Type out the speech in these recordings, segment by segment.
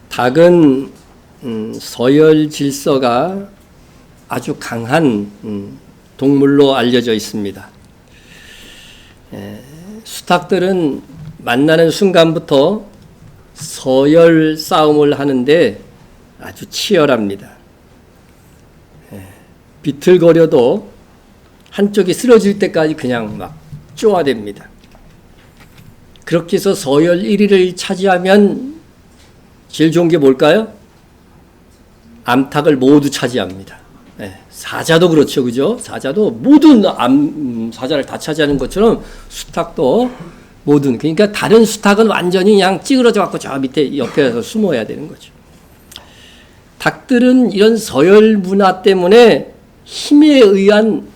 닭은 서열 질서가 아주 강한 동물로 알려져 있습니다. 수탉들은 만나는 순간부터 서열 싸움을 하는데 아주 치열합니다. 비틀거려도 한쪽이 쓰러질 때까지 그냥 막 쪼아댑니다. 그렇게 해서 서열 1위를 차지하면 제일 좋은 게 뭘까요? 암탉을 모두 차지합니다. 사자도 그렇죠, 그죠? 사자도 모든 사자를 다 차지하는 것처럼 수탉도 모든, 그러니까 다른 수탉은 완전히 그냥 찌그러져 갖고 저 밑에 옆에서 숨어야 되는 거죠. 닭들은 이런 서열 문화 때문에 힘에 의한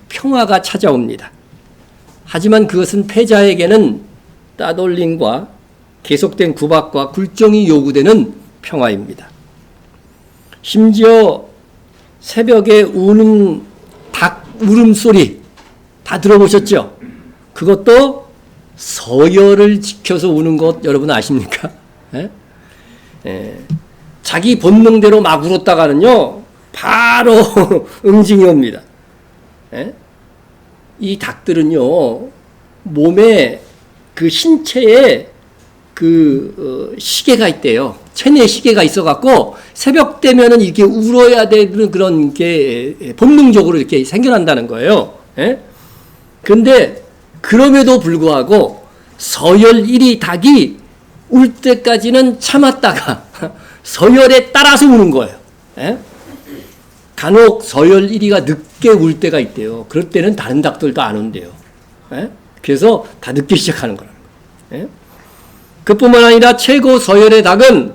평화가 찾아옵니다. 하지만 그것은 패자에게는 따돌림과 계속된 구박과 굴종이 요구되는 평화입니다. 심지어 새벽에 우는 닭 울음소리 다 들어보셨죠? 그것도 서열을 지켜서 우는 것 여러분 아십니까? 자기 본능대로 막 울었다가는요 바로 응징이 옵니다. 이 닭들은요 몸에 그 신체에 그 시계가 있대요. 체내 시계가 있어갖고 새벽 되면은 이렇게 울어야 되는 그런 게 본능적으로 이렇게 생겨난다는 거예요. 그런데 그럼에도 불구하고 서열 1위 닭이 울 때까지는 참았다가 서열에 따라서 우는 거예요. 간혹 서열 1위가 늦게 울 때가 있대요. 그럴 때는 다른 닭들도 안 온대요. 그래서 다 늦게 시작하는 거라는 거예요. 그뿐만 아니라 최고 서열의 닭은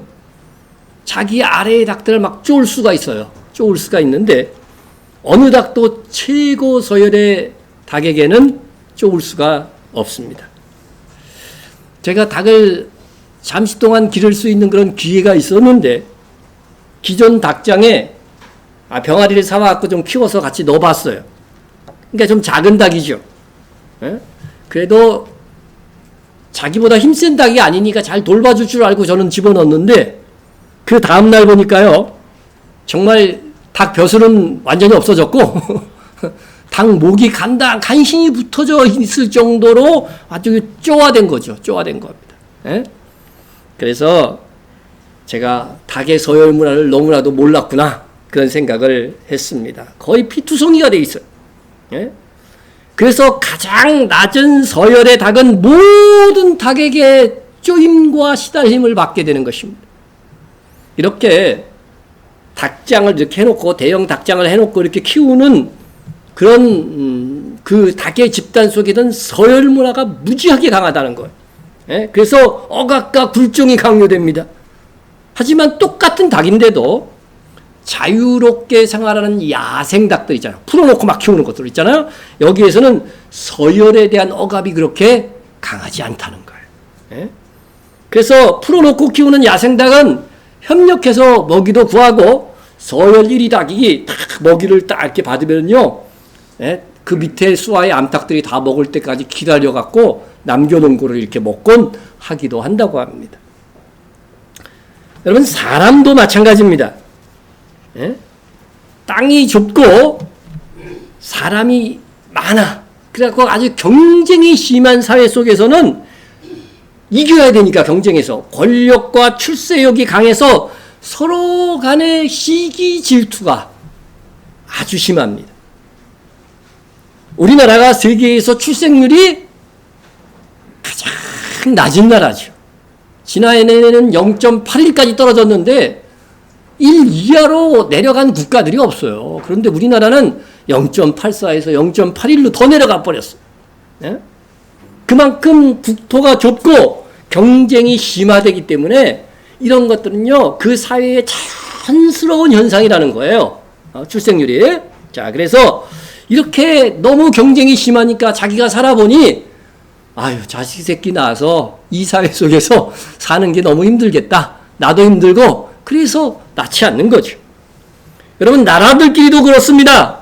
자기 아래의 닭들을 막 쪼을 수가 있어요. 쪼을 수가 있는데 어느 닭도 최고 서열의 닭에게는 쪼을 수가 없습니다. 제가 닭을 잠시 동안 기를 수 있는 그런 기회가 있었는데 기존 닭장에 병아리를 사와갖고 좀 키워서 같이 넣어봤어요. 그러니까 좀 작은 닭이죠. 그래도 자기보다 힘센 닭이 아니니까 잘 돌봐줄 줄 알고 저는 집어넣었는데 그 다음날 보니까요 정말 닭 벼슬은 완전히 없어졌고 닭 목이 간신히 붙어져 있을 정도로 아주 쪼아된 거죠. 쪼아된 겁니다. 그래서 제가 닭의 서열 문화를 너무나도 몰랐구나 그런 생각을 했습니다. 거의 피투성이가 돼 있어요. 그래서 가장 낮은 서열의 닭은 모든 닭에게 쪼임과 시달림을 받게 되는 것입니다. 이렇게 닭장을 이렇게 해놓고 대형 닭장을 해놓고 이렇게 키우는 그런 그 닭의 집단 속에는 서열 문화가 무지하게 강하다는 거예요. 그래서 억압과 굴종이 강요됩니다. 하지만 똑같은 닭인데도 자유롭게 생활하는 야생 닭들 있잖아요. 풀어놓고 막 키우는 것들 있잖아요. 여기에서는 서열에 대한 억압이 그렇게 강하지 않다는 거예요. 그래서 풀어놓고 키우는 야생 닭은 협력해서 먹이도 구하고 서열 1위 닭이 딱 먹이를 딱 이렇게 받으면요. 그 밑에 수하의 암탉들이 다 먹을 때까지 기다려갖고 남겨놓은 거를 이렇게 먹곤 하기도 한다고 합니다. 여러분 사람도 마찬가지입니다. 땅이 좁고 사람이 많아. 그래갖고 아주 경쟁이 심한 사회 속에서는 이겨야 되니까 경쟁에서 권력과 출세욕이 강해서 서로 간의 시기 질투가 아주 심합니다. 우리나라가 세계에서 출생률이 가장 낮은 나라죠. 지난해에는 0.81까지 떨어졌는데 1 이하로 내려간 국가들이 없어요. 그런데 우리나라는 0.84에서 0.81로 더 내려가 버렸어요. 그만큼 국토가 좁고 경쟁이 심화되기 때문에 이런 것들은요, 그 사회의 자연스러운 현상이라는 거예요. 출생률이. 자, 그래서 이렇게 너무 경쟁이 심하니까 자기가 살아보니, 아유, 자식 새끼 낳아서 이 사회 속에서 사는 게 너무 힘들겠다. 나도 힘들고, 그래서 낳지 않는 거죠. 여러분, 나라들끼리도 그렇습니다.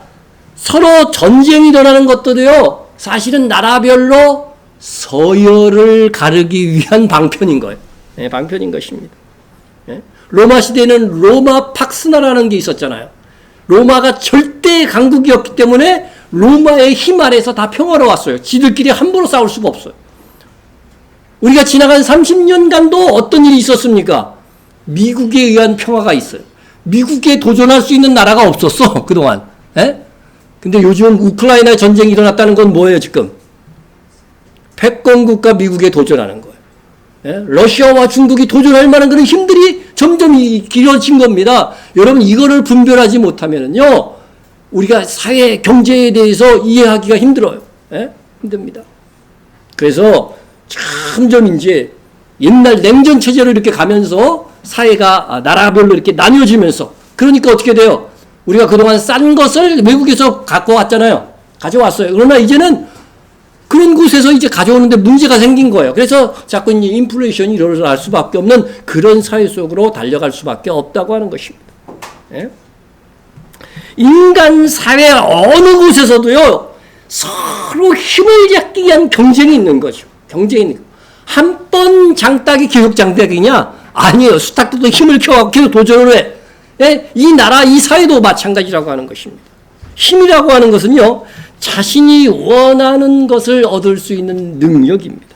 서로 전쟁이 일어나는 것도요, 사실은 나라별로 서열을 가르기 위한 방편인 거예요. 방편인 것입니다. 로마 시대에는 로마 팍스나라는 게 있었잖아요. 로마가 절대 강국이었기 때문에 로마의 힘 아래서 다 평화로웠어요. 지들끼리 함부로 싸울 수가 없어요. 우리가 지나간 30년간도 어떤 일이 있었습니까? 미국에 의한 평화가 있어요. 미국에 도전할 수 있는 나라가 없었어, 그동안. 근데 요즘 우크라이나 전쟁이 일어났다는 건 뭐예요, 지금? 패권국가 미국에 도전하는 거예요. 러시아와 중국이 도전할 만한 그런 힘들이 점점 길어진 겁니다. 여러분, 이거를 분별하지 못하면요, 우리가 사회, 경제에 대해서 이해하기가 힘들어요. 힘듭니다. 그래서 점점 이제 옛날 냉전 체제로 이렇게 가면서 사회가 나라별로 이렇게 나뉘어지면서, 그러니까 어떻게 돼요? 우리가 그동안 싼 것을 외국에서 갖고 왔잖아요. 가져왔어요. 그러나 이제는 그런 곳에서 이제 가져오는데 문제가 생긴 거예요. 그래서 자꾸 이제 인플레이션이 일어날 수밖에 없는 그런 사회 속으로 달려갈 수밖에 없다고 하는 것입니다. 인간 사회 어느 곳에서도요, 서로 힘을 잡기 위한 경쟁이 있는 거죠. 경쟁이 있는 거. 한 번 장딱이 계속 장딱이냐? 아니에요. 수탉들도 힘을 켜갖고 계속 도전을 해. 이 나라, 이 사회도 마찬가지라고 하는 것입니다. 힘이라고 하는 것은요, 자신이 원하는 것을 얻을 수 있는 능력입니다.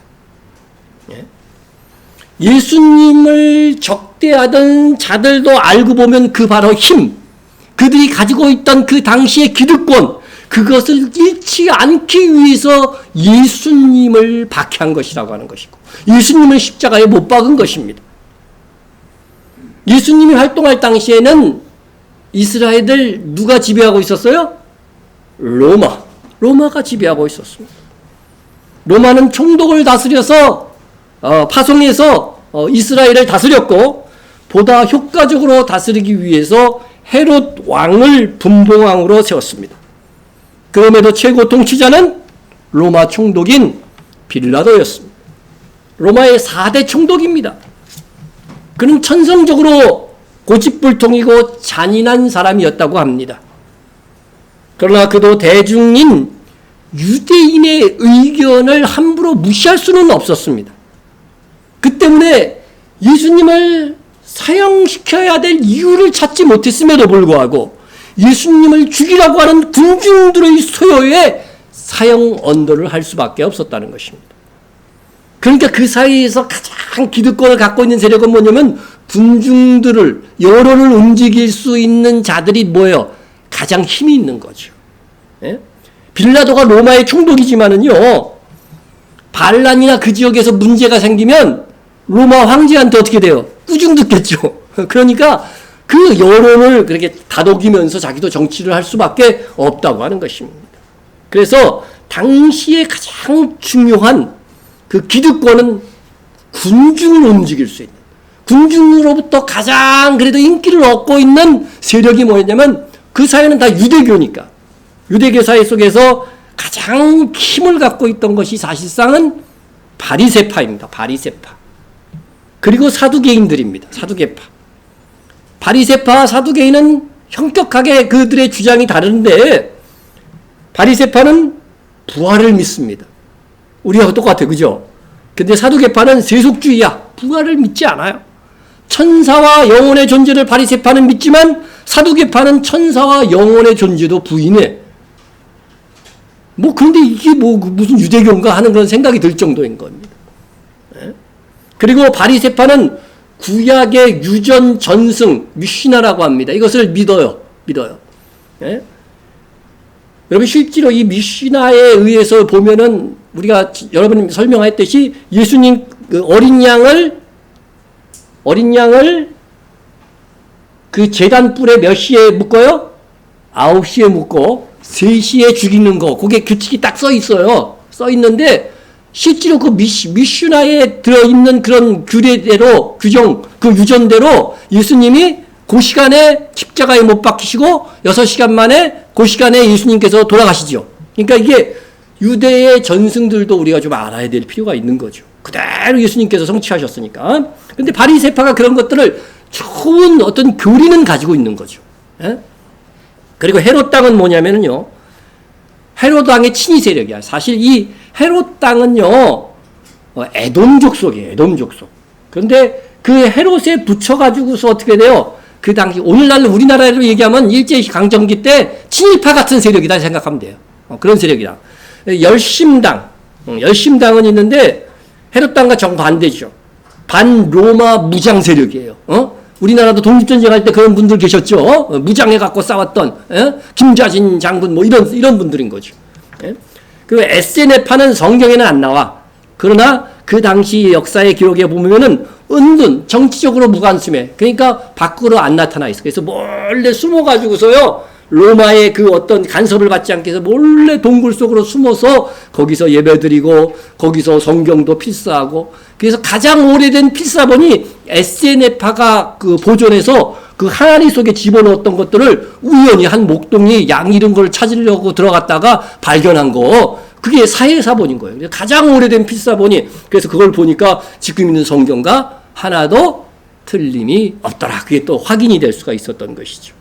예수님을 적대하던 자들도 알고 보면 그 바로 힘, 그들이 가지고 있던 그 당시의 기득권, 그것을 잃지 않기 위해서 예수님을 박해한 것이라고 하는 것이고, 예수님을 십자가에 못 박은 것입니다. 예수님이 활동할 당시에는 이스라엘을 누가 지배하고 있었어요? 로마가 지배하고 있었습니다. 로마는 총독을 다스려서 파송해서 이스라엘을 다스렸고, 보다 효과적으로 다스리기 위해서 헤롯 왕을 분봉왕으로 세웠습니다. 그럼에도 최고 통치자는 로마 총독인 빌라도였습니다. 로마의 4대 총독입니다. 그는 천성적으로 고집불통이고 잔인한 사람이었다고 합니다. 그러나 그도 대중인 유대인의 의견을 함부로 무시할 수는 없었습니다. 그 때문에 예수님을 사형시켜야 될 이유를 찾지 못했음에도 불구하고 예수님을 죽이라고 하는 군중들의 소요에 사형 언도를 할 수밖에 없었다는 것입니다. 그러니까 그 사이에서 가장 기득권을 갖고 있는 세력은 뭐냐면, 군중들을, 여론을 움직일 수 있는 자들이 뭐예요? 가장 힘이 있는 거죠. 빌라도가 로마의 총독이지만은요, 반란이나 그 지역에서 문제가 생기면 로마 황제한테 어떻게 돼요? 꾸중 듣겠죠. 그러니까 그 여론을 그렇게 다독이면서 자기도 정치를 할 수밖에 없다고 하는 것입니다. 그래서 당시에 가장 중요한 그 기득권은 군중을 움직일 수 있는, 군중으로부터 가장 그래도 인기를 얻고 있는 세력이 뭐였냐면, 그 사회는 다 유대교니까, 유대교 사회 속에서 가장 힘을 갖고 있던 것이 사실상은 바리새파입니다. 바리새파. 그리고 사두개인들입니다. 사두개파. 바리새파와 사두개인은 현격하게 그들의 주장이 다른데, 바리새파는 부활을 믿습니다. 우리하고 똑같아요. 그죠? 근데 사두개파는 세속주의야. 부활을 믿지 않아요. 천사와 영혼의 존재를 바리새파는 믿지만, 사두개파는 천사와 영혼의 존재도 부인해. 그런데 이게 무슨 유대교인가 하는 그런 생각이 들 정도인 겁니다. 그리고 바리새파는 구약의 유전 전승, 미시나라고 합니다. 이것을 믿어요. 여러분, 실제로 이 미시나에 의해서 보면은, 우리가 여러분이 설명했듯이 예수님 그 어린 양을 그 제단불에 몇 시에 묶어요? 9시에 묶고 3시에 죽이는 거, 그게 규칙이 딱 써 있어요. 써 있는데, 실제로 그 미슈나에 들어있는 그런 규례대로, 그 유전대로 예수님이 그 시간에 십자가에 못 박히시고 6시간 만에 그 시간에 예수님께서 돌아가시죠. 그러니까 이게 유대의 전승들도 우리가 좀 알아야 될 필요가 있는 거죠. 그대로 예수님께서 성취하셨으니까. 근데 바리새파가 그런 것들을 좋은 어떤 교리는 가지고 있는 거죠. 그리고 헤롯 당은 뭐냐면요, 헤롯 왕의 친위 세력이야. 사실 이 헤롯 당은요, 에돔 족속이에요. 에돔 족속. 그런데 그 헤롯에 붙여가지고서 어떻게 돼요? 그 당시, 오늘날 우리나라로 얘기하면 일제강점기 때 친일파 같은 세력이다 생각하면 돼요. 그런 세력이다. 열심당은 있는데 헤롯당과 정반대죠. 반로마 무장 세력이에요. 우리나라도 독립전쟁 할 때 그런 분들 계셨죠. 무장해갖고 싸웠던 김좌진 장군 뭐 이런 분들인 거죠. 그 에세네파는 성경에는 안 나와. 그러나 그 당시 역사의 기록에 보면은 은근 정치적으로 무관심해. 그러니까 밖으로 안 나타나 있어. 그래서 몰래 숨어가지고서요. 로마의 그 어떤 간섭을 받지 않게 해서 몰래 동굴 속으로 숨어서 거기서 예배드리고 거기서 성경도 필사하고, 그래서 가장 오래된 필사본이 에세네파가 그 보존해서 그 항아리 속에 집어넣었던 것들을 우연히 한 목동이 양 잃은 걸 찾으려고 들어갔다가 발견한 거, 그게 사해사본인 거예요. 가장 오래된 필사본이. 그래서 그걸 보니까 지금 있는 성경과 하나도 틀림이 없더라. 그게 또 확인이 될 수가 있었던 것이죠.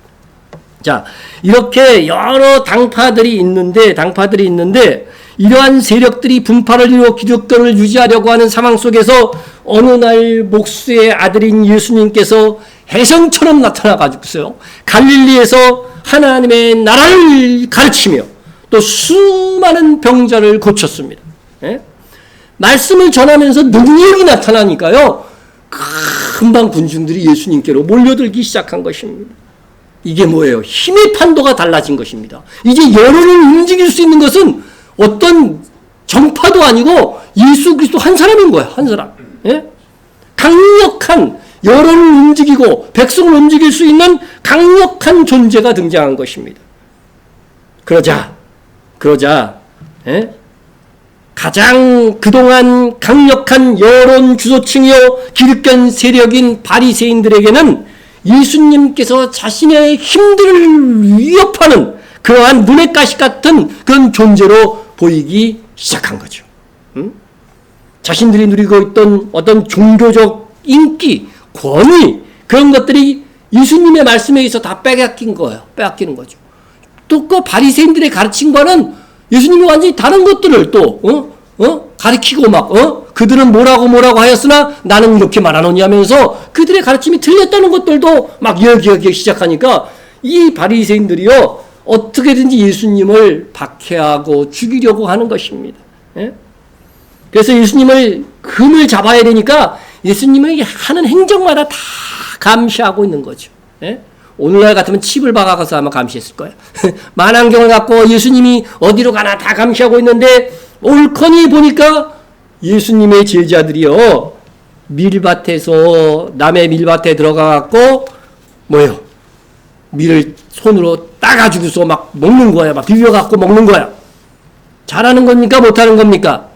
자, 이렇게 여러 당파들이 있는데 이러한 세력들이 분파를 이루어 기독교를 유지하려고 하는 상황 속에서 어느 날 목수의 아들인 예수님께서 혜성처럼 나타나가지고서요, 갈릴리에서 하나님의 나라를 가르치며 또 수많은 병자를 고쳤습니다. 예? 말씀을 전하면서 능력이 나타나니까요, 금방 군중들이 예수님께로 몰려들기 시작한 것입니다. 이게 뭐예요? 힘의 판도가 달라진 것입니다. 이제 여론을 움직일 수 있는 것은 어떤 정파도 아니고 예수 그리스도 한 사람인 거야. 한 사람. 예? 강력한 여론을 움직이고 백성을 움직일 수 있는 강력한 존재가 등장한 것입니다. 그러자 예? 가장 그동안 강력한 여론 주도층이요 기득권 세력인 바리새인들에게는 예수님께서 자신의 힘들을 위협하는 그러한 눈의 가시 같은 그런 존재로 보이기 시작한 거죠. 자신들이 누리고 있던 어떤 종교적 인기, 권위, 그런 것들이 예수님의 말씀에 의해서 다 빼앗기는 거죠. 또 그 바리새인들의 가르친 거는 예수님이 완전히 다른 것들을 또 가르치고 막 그들은 뭐라고 하였으나 나는 이렇게 말하노니 하면서 그들의 가르침이 틀렸다는 것들도 막 이야기하기 시작하니까 이 바리새인들이요 어떻게든지 예수님을 박해하고 죽이려고 하는 것입니다. 예? 그래서 예수님을 금을 잡아야 되니까 예수님이 하는 행정마다 다 감시하고 있는 거죠. 예? 오늘날 같으면 칩을 박아가서 아마 감시했을 거예요. 만안경을 갖고 예수님이 어디로 가나 다 감시하고 있는데 올커니 보니까 예수님의 제자들이요 밀밭에서 남의 밀밭에 들어가갖고 뭐예요? 밀을 손으로 따가지고서 막 먹는 거야. 막 비벼갖고 먹는 거야. 잘하는 겁니까? 못하는 겁니까?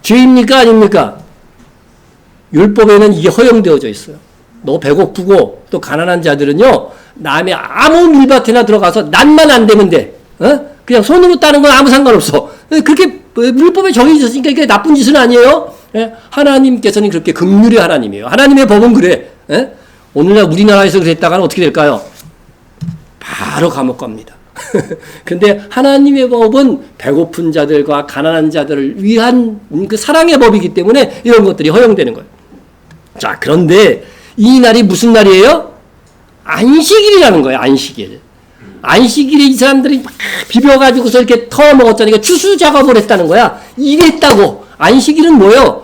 죄입니까? 아닙니까? 율법에는 이게 허용되어져 있어요. 너 배고프고 또 가난한 자들은요 남의 아무 밀밭에나 들어가서 낫만 안 되면 돼. 그냥 손으로 따는 건 아무 상관없어. 그렇게 율법에 정해져 있으니까 이게 나쁜 짓은 아니에요. 하나님께서는 그렇게 긍휼의 하나님이에요. 하나님의 법은 그래. 오늘날 우리나라에서 그랬다가는 어떻게 될까요? 바로 감옥 갑니다. 근데 하나님의 법은 배고픈 자들과 가난한 자들을 위한 그 사랑의 법이기 때문에 이런 것들이 허용되는 거예요. 자, 그런데 이 날이 무슨 날이에요? 안식일이라는 거예요. 안식일에 이 사람들이 막 비벼가지고서 이렇게 터먹었잖아요. 그러니까 추수 작업을 했다는 거야. 일했다고. 안식일은 뭐예요?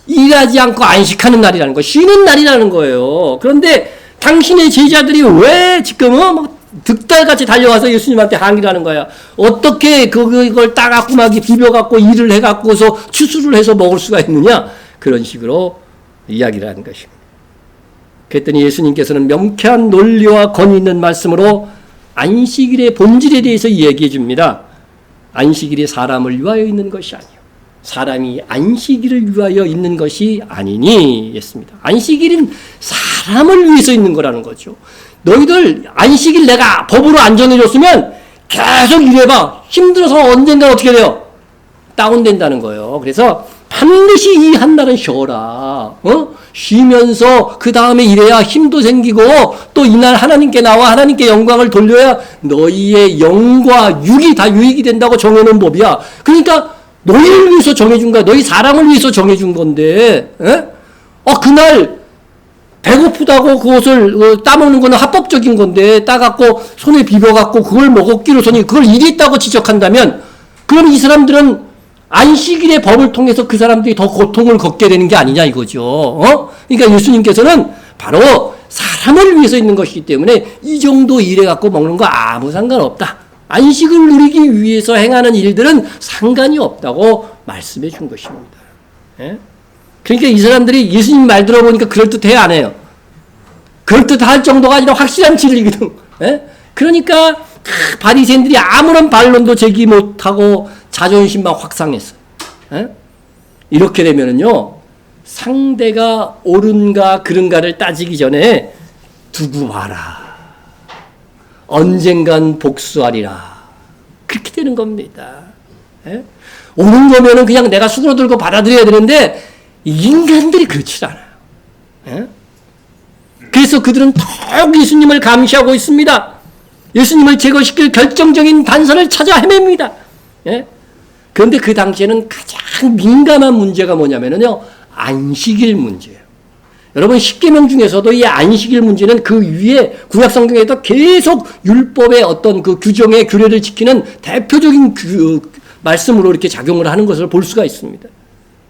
일하지 않고 안식하는 날이라는 거예요. 쉬는 날이라는 거예요. 그런데 당신의 제자들이 왜 지금 막 득달같이 달려와서 예수님한테 항의를 하는 거야. 어떻게 그걸 따갖고 막 비벼갖고 일을 해갖고서 추수를 해서 먹을 수가 있느냐? 그런 식으로 이야기를 하는 것입니다. 그랬더니 예수님께서는 명쾌한 논리와 권위 있는 말씀으로 안식일의 본질에 대해서 얘기해 줍니다. 안식일이 사람을 위하여 있는 것이 아니요 사람이 안식일을 위하여 있는 것이 아니니 했습니다. 안식일은 사람을 위해서 있는 거라는 거죠. 너희들 안식일 내가 법으로 안 정해줬으면 계속 일해봐. 힘들어서 언젠가 어떻게 돼요? 다운된다는 거예요. 그래서 반드시 이 한 날은 쉬어라. 쉬면서 그 다음에 일해야 힘도 생기고 또 이날 하나님께 나와 하나님께 영광을 돌려야 너희의 영과 육이 다 유익이 된다고 정해놓은 법이야. 그러니까 너희를 위해서 정해준 거야. 너희 사랑을 위해서 정해준 건데 그날 배고프다고 그것을 따먹는 거는 합법적인 건데 따갖고 손에 비벼갖고 그걸 먹었기로서는 그걸 일했다고 지적한다면 그럼 이 사람들은 안식일의 법을 통해서 그 사람들이 더 고통을 겪게 되는 게 아니냐 이거죠. 그러니까 예수님께서는 바로 사람을 위해서 있는 것이기 때문에 이 정도 일해갖고 먹는 거 아무 상관없다. 안식을 누리기 위해서 행하는 일들은 상관이 없다고 말씀해 준 것입니다. 예? 그러니까 이 사람들이 예수님 말 들어보니까 그럴듯해 안 해요. 그럴듯할 정도가 아니라 확실한 진리거든. 예? 그러니까 바리새인들이 아무런 반론도 제기 못하고 자존심만 확 상했어요. 예? 이렇게 되면은요 상대가 옳은가 그른가를 따지기 전에 두고 봐라. 언젠간 복수하리라. 그렇게 되는 겁니다. 예? 오는 거면은 그냥 내가 수그러들고 받아들여야 되는데 인간들이 그렇지 않아요. 예? 그래서 그들은 더욱 예수님을 감시하고 있습니다. 예수님을 제거시킬 결정적인 단서를 찾아 헤맵니다. 예? 그런데 그 당시에는 가장 민감한 문제가 뭐냐면요 안식일 문제예요. 여러분 십계명 중에서도 이 안식일 문제는 그 위에 구약성경에도 계속 율법의 어떤 그 규정의 규례를 지키는 대표적인 말씀으로 이렇게 작용을 하는 것을 볼 수가 있습니다.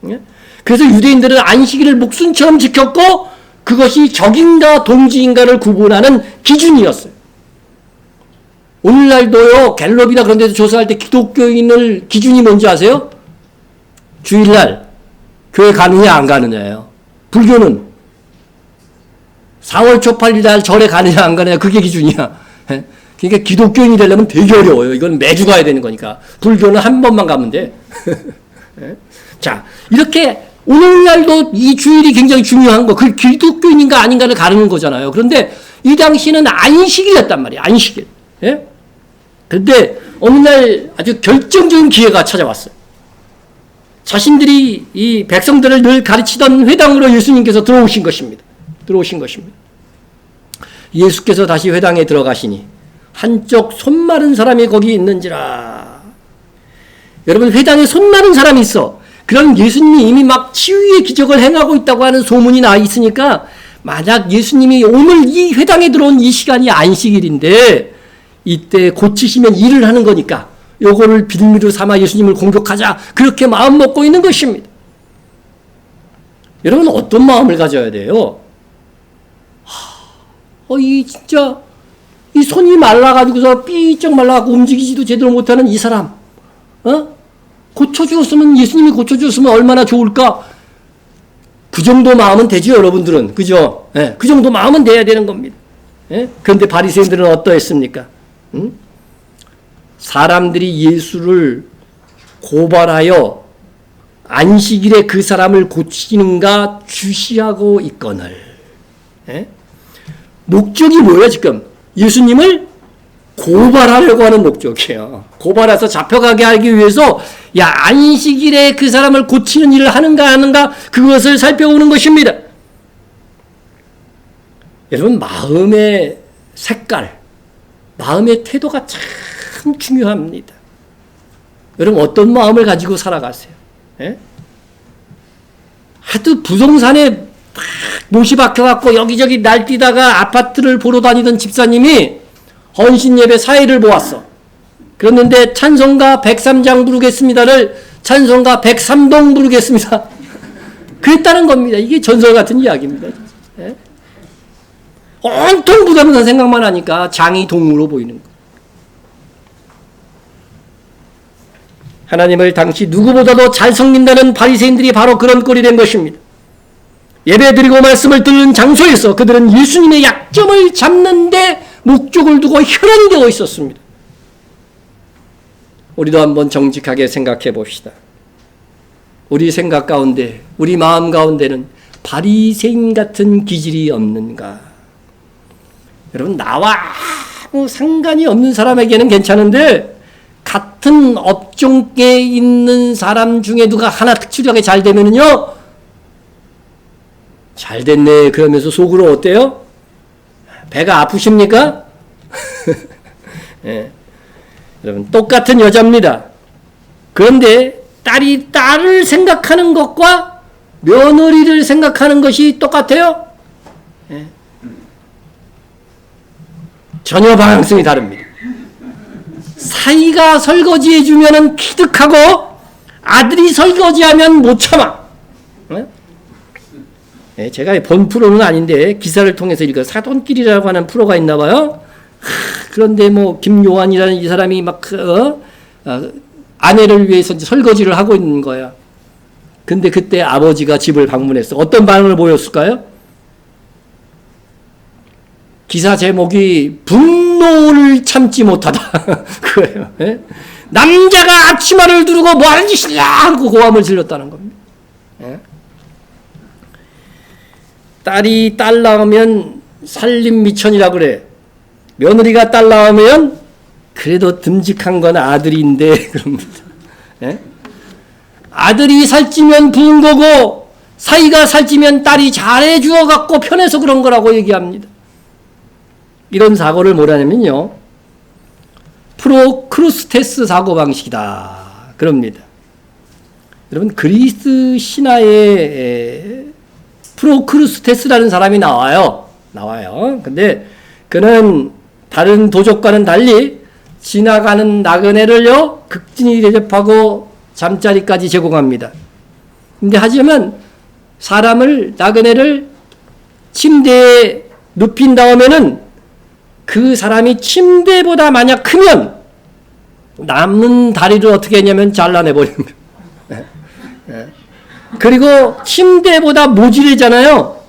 예? 그래서 유대인들은 안식일을 목숨처럼 지켰고 그것이 적인가 동지인가를 구분하는 기준이었어요. 오늘날도요 갤럽이나 그런 데서 조사할 때 기독교인을 기준이 뭔지 아세요? 주일날 교회 가느냐 안 가느냐예요. 불교는 4월 초 8일 날 절에 가느냐 안 가느냐 그게 기준이야. 그러니까 기독교인이 되려면 되게 어려워요. 이건 매주 가야 되는 거니까. 불교는 한 번만 가면 돼. 자, 이렇게 오늘날도 이 주일이 굉장히 중요한 거. 그 기독교인인가 아닌가를 가르는 거잖아요. 그런데 이 당시는 안식일이었단 말이에요. 안식일. 예? 그런데 어느 날 아주 결정적인 기회가 찾아왔어요. 자신들이 이 백성들을 늘 가르치던 회당으로 예수님께서 들어오신 것입니다. 예수께서 다시 회당에 들어가시니 한쪽 손 마른 사람이 거기 있는지라. 여러분 회당에 손 마른 사람이 있어. 그럼 예수님이 이미 막 치유의 기적을 행하고 있다고 하는 소문이 나 있으니까 만약 예수님이 오늘 이 회당에 들어온 이 시간이 안식일인데 이때 고치시면 일을 하는 거니까 요거를 빌미로 삼아 예수님을 공격하자 그렇게 마음 먹고 있는 것입니다. 여러분 어떤 마음을 가져야 돼요? 이 진짜 이 손이 말라가지고서 삐쩍 말라가고 움직이지도 제대로 못하는 이 사람 고쳐주었으면 예수님이 고쳐주었으면 얼마나 좋을까? 그 정도 마음은 되죠 여러분들은. 그죠? 예, 그 정도 마음은 돼야 되는 겁니다. 예? 그런데 바리새인들은 어떠했습니까? 사람들이 예수를 고발하여 안식일에 그 사람을 고치는가 주시하고 있거늘. 예? 목적이 뭐예요 지금? 예수님을 고발하려고 하는 목적이에요. 고발해서 잡혀가게 하기 위해서 안식일에 그 사람을 고치는 일을 하는가 안 하는가 그것을 살펴보는 것입니다. 여러분 마음의 색깔, 마음의 태도가 참 중요합니다. 여러분 어떤 마음을 가지고 살아가세요? 예? 하도 부동산에 못이 박혀갖고 여기저기 날뛰다가 아파트를 보러 다니던 집사님이 헌신예배 사회를 보았어. 그랬는데 찬송가 103장 부르겠습니다를 찬송가 103동 부르겠습니다. 그랬다는 겁니다. 이게 전설 같은 이야기입니다. 예? 온통 부동산 생각만 하니까 장이 동무로 보이는 거. 하나님을 당시 누구보다도 잘 섬긴다는 바리새인들이 바로 그런 꼴이 된 것입니다. 예배드리고 말씀을 듣는 장소에서 그들은 예수님의 약점을 잡는 데 목적을 두고 혈안되어 있었습니다. 우리도 한번 정직하게 생각해 봅시다. 우리 생각 가운데, 우리 마음 가운데는 바리새인 같은 기질이 없는가? 여러분 나와 아무 상관이 없는 사람에게는 괜찮은데 같은 업종에 있는 사람 중에 누가 하나 특출나게 잘 되면은요 잘 됐네 그러면서 속으로 어때요? 배가 아프십니까? 예. 여러분 똑같은 여자입니다. 그런데 딸이 딸을 생각하는 것과 며느리를 생각하는 것이 똑같아요? 예. 전혀 방향성이 다릅니다. 사위가 설거지해주면 기득하고 아들이 설거지하면 못 참아. 예? 예, 제가 본 프로는 아닌데 기사를 통해서 읽어 사돈길이라고 하는 프로가 있나 봐요. 그런데 뭐 김요한이라는 이 사람이 막 아내를 위해서 설거지를 하고 있는 거야. 근데 그때 아버지가 집을 방문했어. 어떤 반응을 보였을까요? 기사 제목이 분노를 참지 못하다. 그거예요. 예? 남자가 앞치마를 두르고 뭐 하는 짓이냐 하고 고함을 질렀다는 겁니다. 예? 딸이 딸 낳으면 살림 미천이라 그래. 며느리가 딸 낳으면 그래도 듬직한 건 아들인데 그럽니다. 예? 아들이 살찌면 부은 거고 사위가 살찌면 딸이 잘해주어 갖고 편해서 그런 거라고 얘기합니다. 이런 사고를 뭐라냐면요, 프로크루스테스 사고방식이다 그럽니다. 여러분, 그리스 신화에 프로크루스테스라는 사람이 나와요. 근데 그는 다른 도적과는 달리 지나가는 나그네를요 극진히 대접하고 잠자리까지 제공합니다. 근데 하지만 나그네를 침대에 눕힌 다음에는 그 사람이 침대보다 만약 크면 남는 다리를 어떻게 했냐면 잘라내버립니다. 그리고 침대보다 모질이잖아요.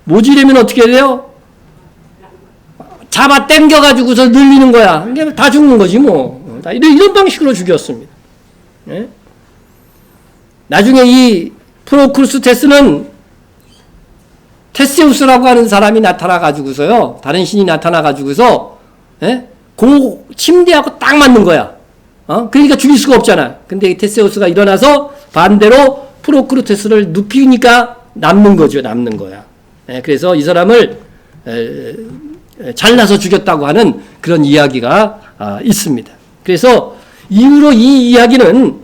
모질이면 어떻게 돼요? 잡아 당겨가지고서 늘리는 거야. 다 죽는 거지 뭐. 이런 방식으로 죽였습니다. 나중에 이 프로크루스테스는 테세우스라고 하는 사람이 나타나가지고서요, 다른 신이 나타나가지고서 그 침대하고 딱 맞는 거야. 그러니까 죽일 수가 없잖아. 근데 이 테세우스가 일어나서 반대로 프로크루테스를 눕히니까 남는 거야. 그래서 이 사람을 잘라서 죽였다고 하는 그런 이야기가 있습니다. 그래서 이후로 이 이야기는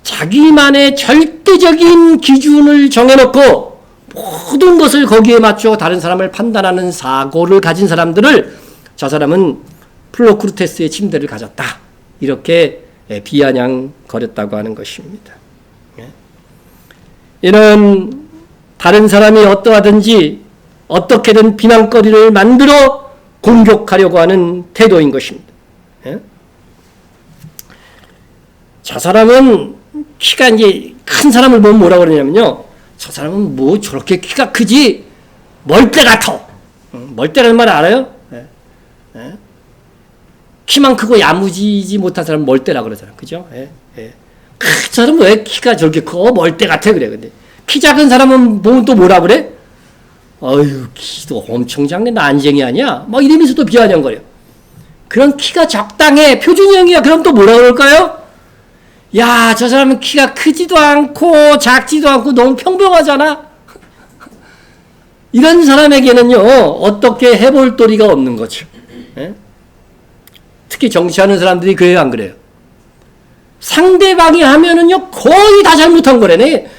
자기만의 절대적인 기준을 정해놓고 모든 것을 거기에 맞춰 다른 사람을 판단하는 사고를 가진 사람들을 저 사람은 프로크루테스의 침대를 가졌다, 이렇게 비아냥거렸다고 하는 것입니다. 이는 다른 사람이 어떠하든지 어떻게든 비난거리를 만들어 공격하려고 하는 태도인 것입니다. 저 사람은 키가 이제 큰 사람을 보면 뭐라고 그러냐면요, 저 사람은 뭐 저렇게 키가 크지 멀대 같아. 멀대라는 말 알아요? 키만 크고 야무지지 못한 사람은 멀대라 그러잖아요. 그죠? 저 사람은 왜 키가 저렇게 커? 멀대 같아 그래. 근데 키 작은 사람은 보면 또 뭐라 그래? 어휴, 키도 엄청 작네, 난쟁이 아니야? 막 이러면서 또 비아냥거려. 그런 키가 적당해, 표준형이야. 그럼 또 뭐라 그럴까요? 야, 저 사람은 키가 크지도 않고 작지도 않고 너무 평범하잖아. 이런 사람에게는요, 어떻게 해볼 도리가 없는 거죠. 특히 정치하는 사람들이 그래요, 안 그래요? 상대방이 하면은요, 거의 다 잘못한 거래네.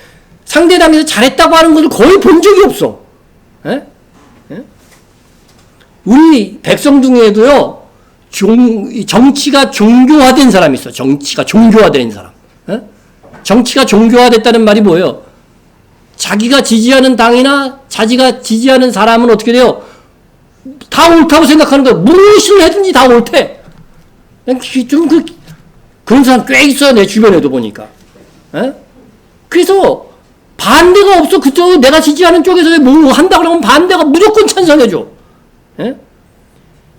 상대방에서 잘했다고 하는 것을 거의 본 적이 없어. 우리 백성 중에도요, 정치가 종교화된 사람이 있어. 정치가 종교화된 사람. 정치가 종교화됐다는 말이 뭐예요? 자기가 지지하는 당이나 자기가 지지하는 사람은 어떻게 돼요? 다 옳다고 생각하는 거예요. 무엇을 해든지 다 옳대. 그런 사람 꽤 있어요, 내 주변에도 보니까. 그래서 반대가 없어. 그쪽 내가 지지하는 쪽에서 뭐 한다 그러면 반대가 무조건 찬성해줘.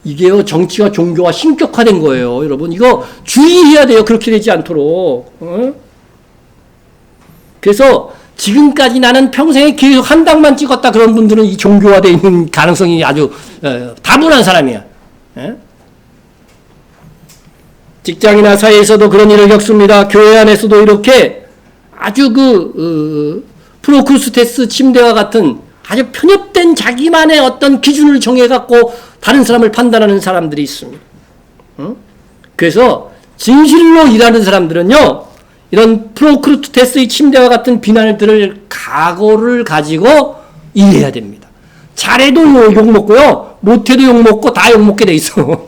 이게요, 정치가 종교와 신격화된 거예요, 여러분. 이거 주의해야 돼요, 그렇게 되지 않도록. 그래서 지금까지 나는 평생에 계속 한 당만 찍었다, 그런 분들은 이 종교화되어 있는 가능성이 아주 다분한 사람이야. 직장이나 사회에서도 그런 일을 겪습니다. 교회 안에서도 이렇게 아주 프로크루스테스 침대와 같은 아주 편협된 자기만의 어떤 기준을 정해갖고 다른 사람을 판단하는 사람들이 있습니다. 그래서 진실로 일하는 사람들은요, 이런 프로크루테스의 침대와 같은 비난을 들을 각오를 가지고 일해야 됩니다. 잘해도 욕먹고요. 못해도 욕먹고 다 욕먹게 돼 있어.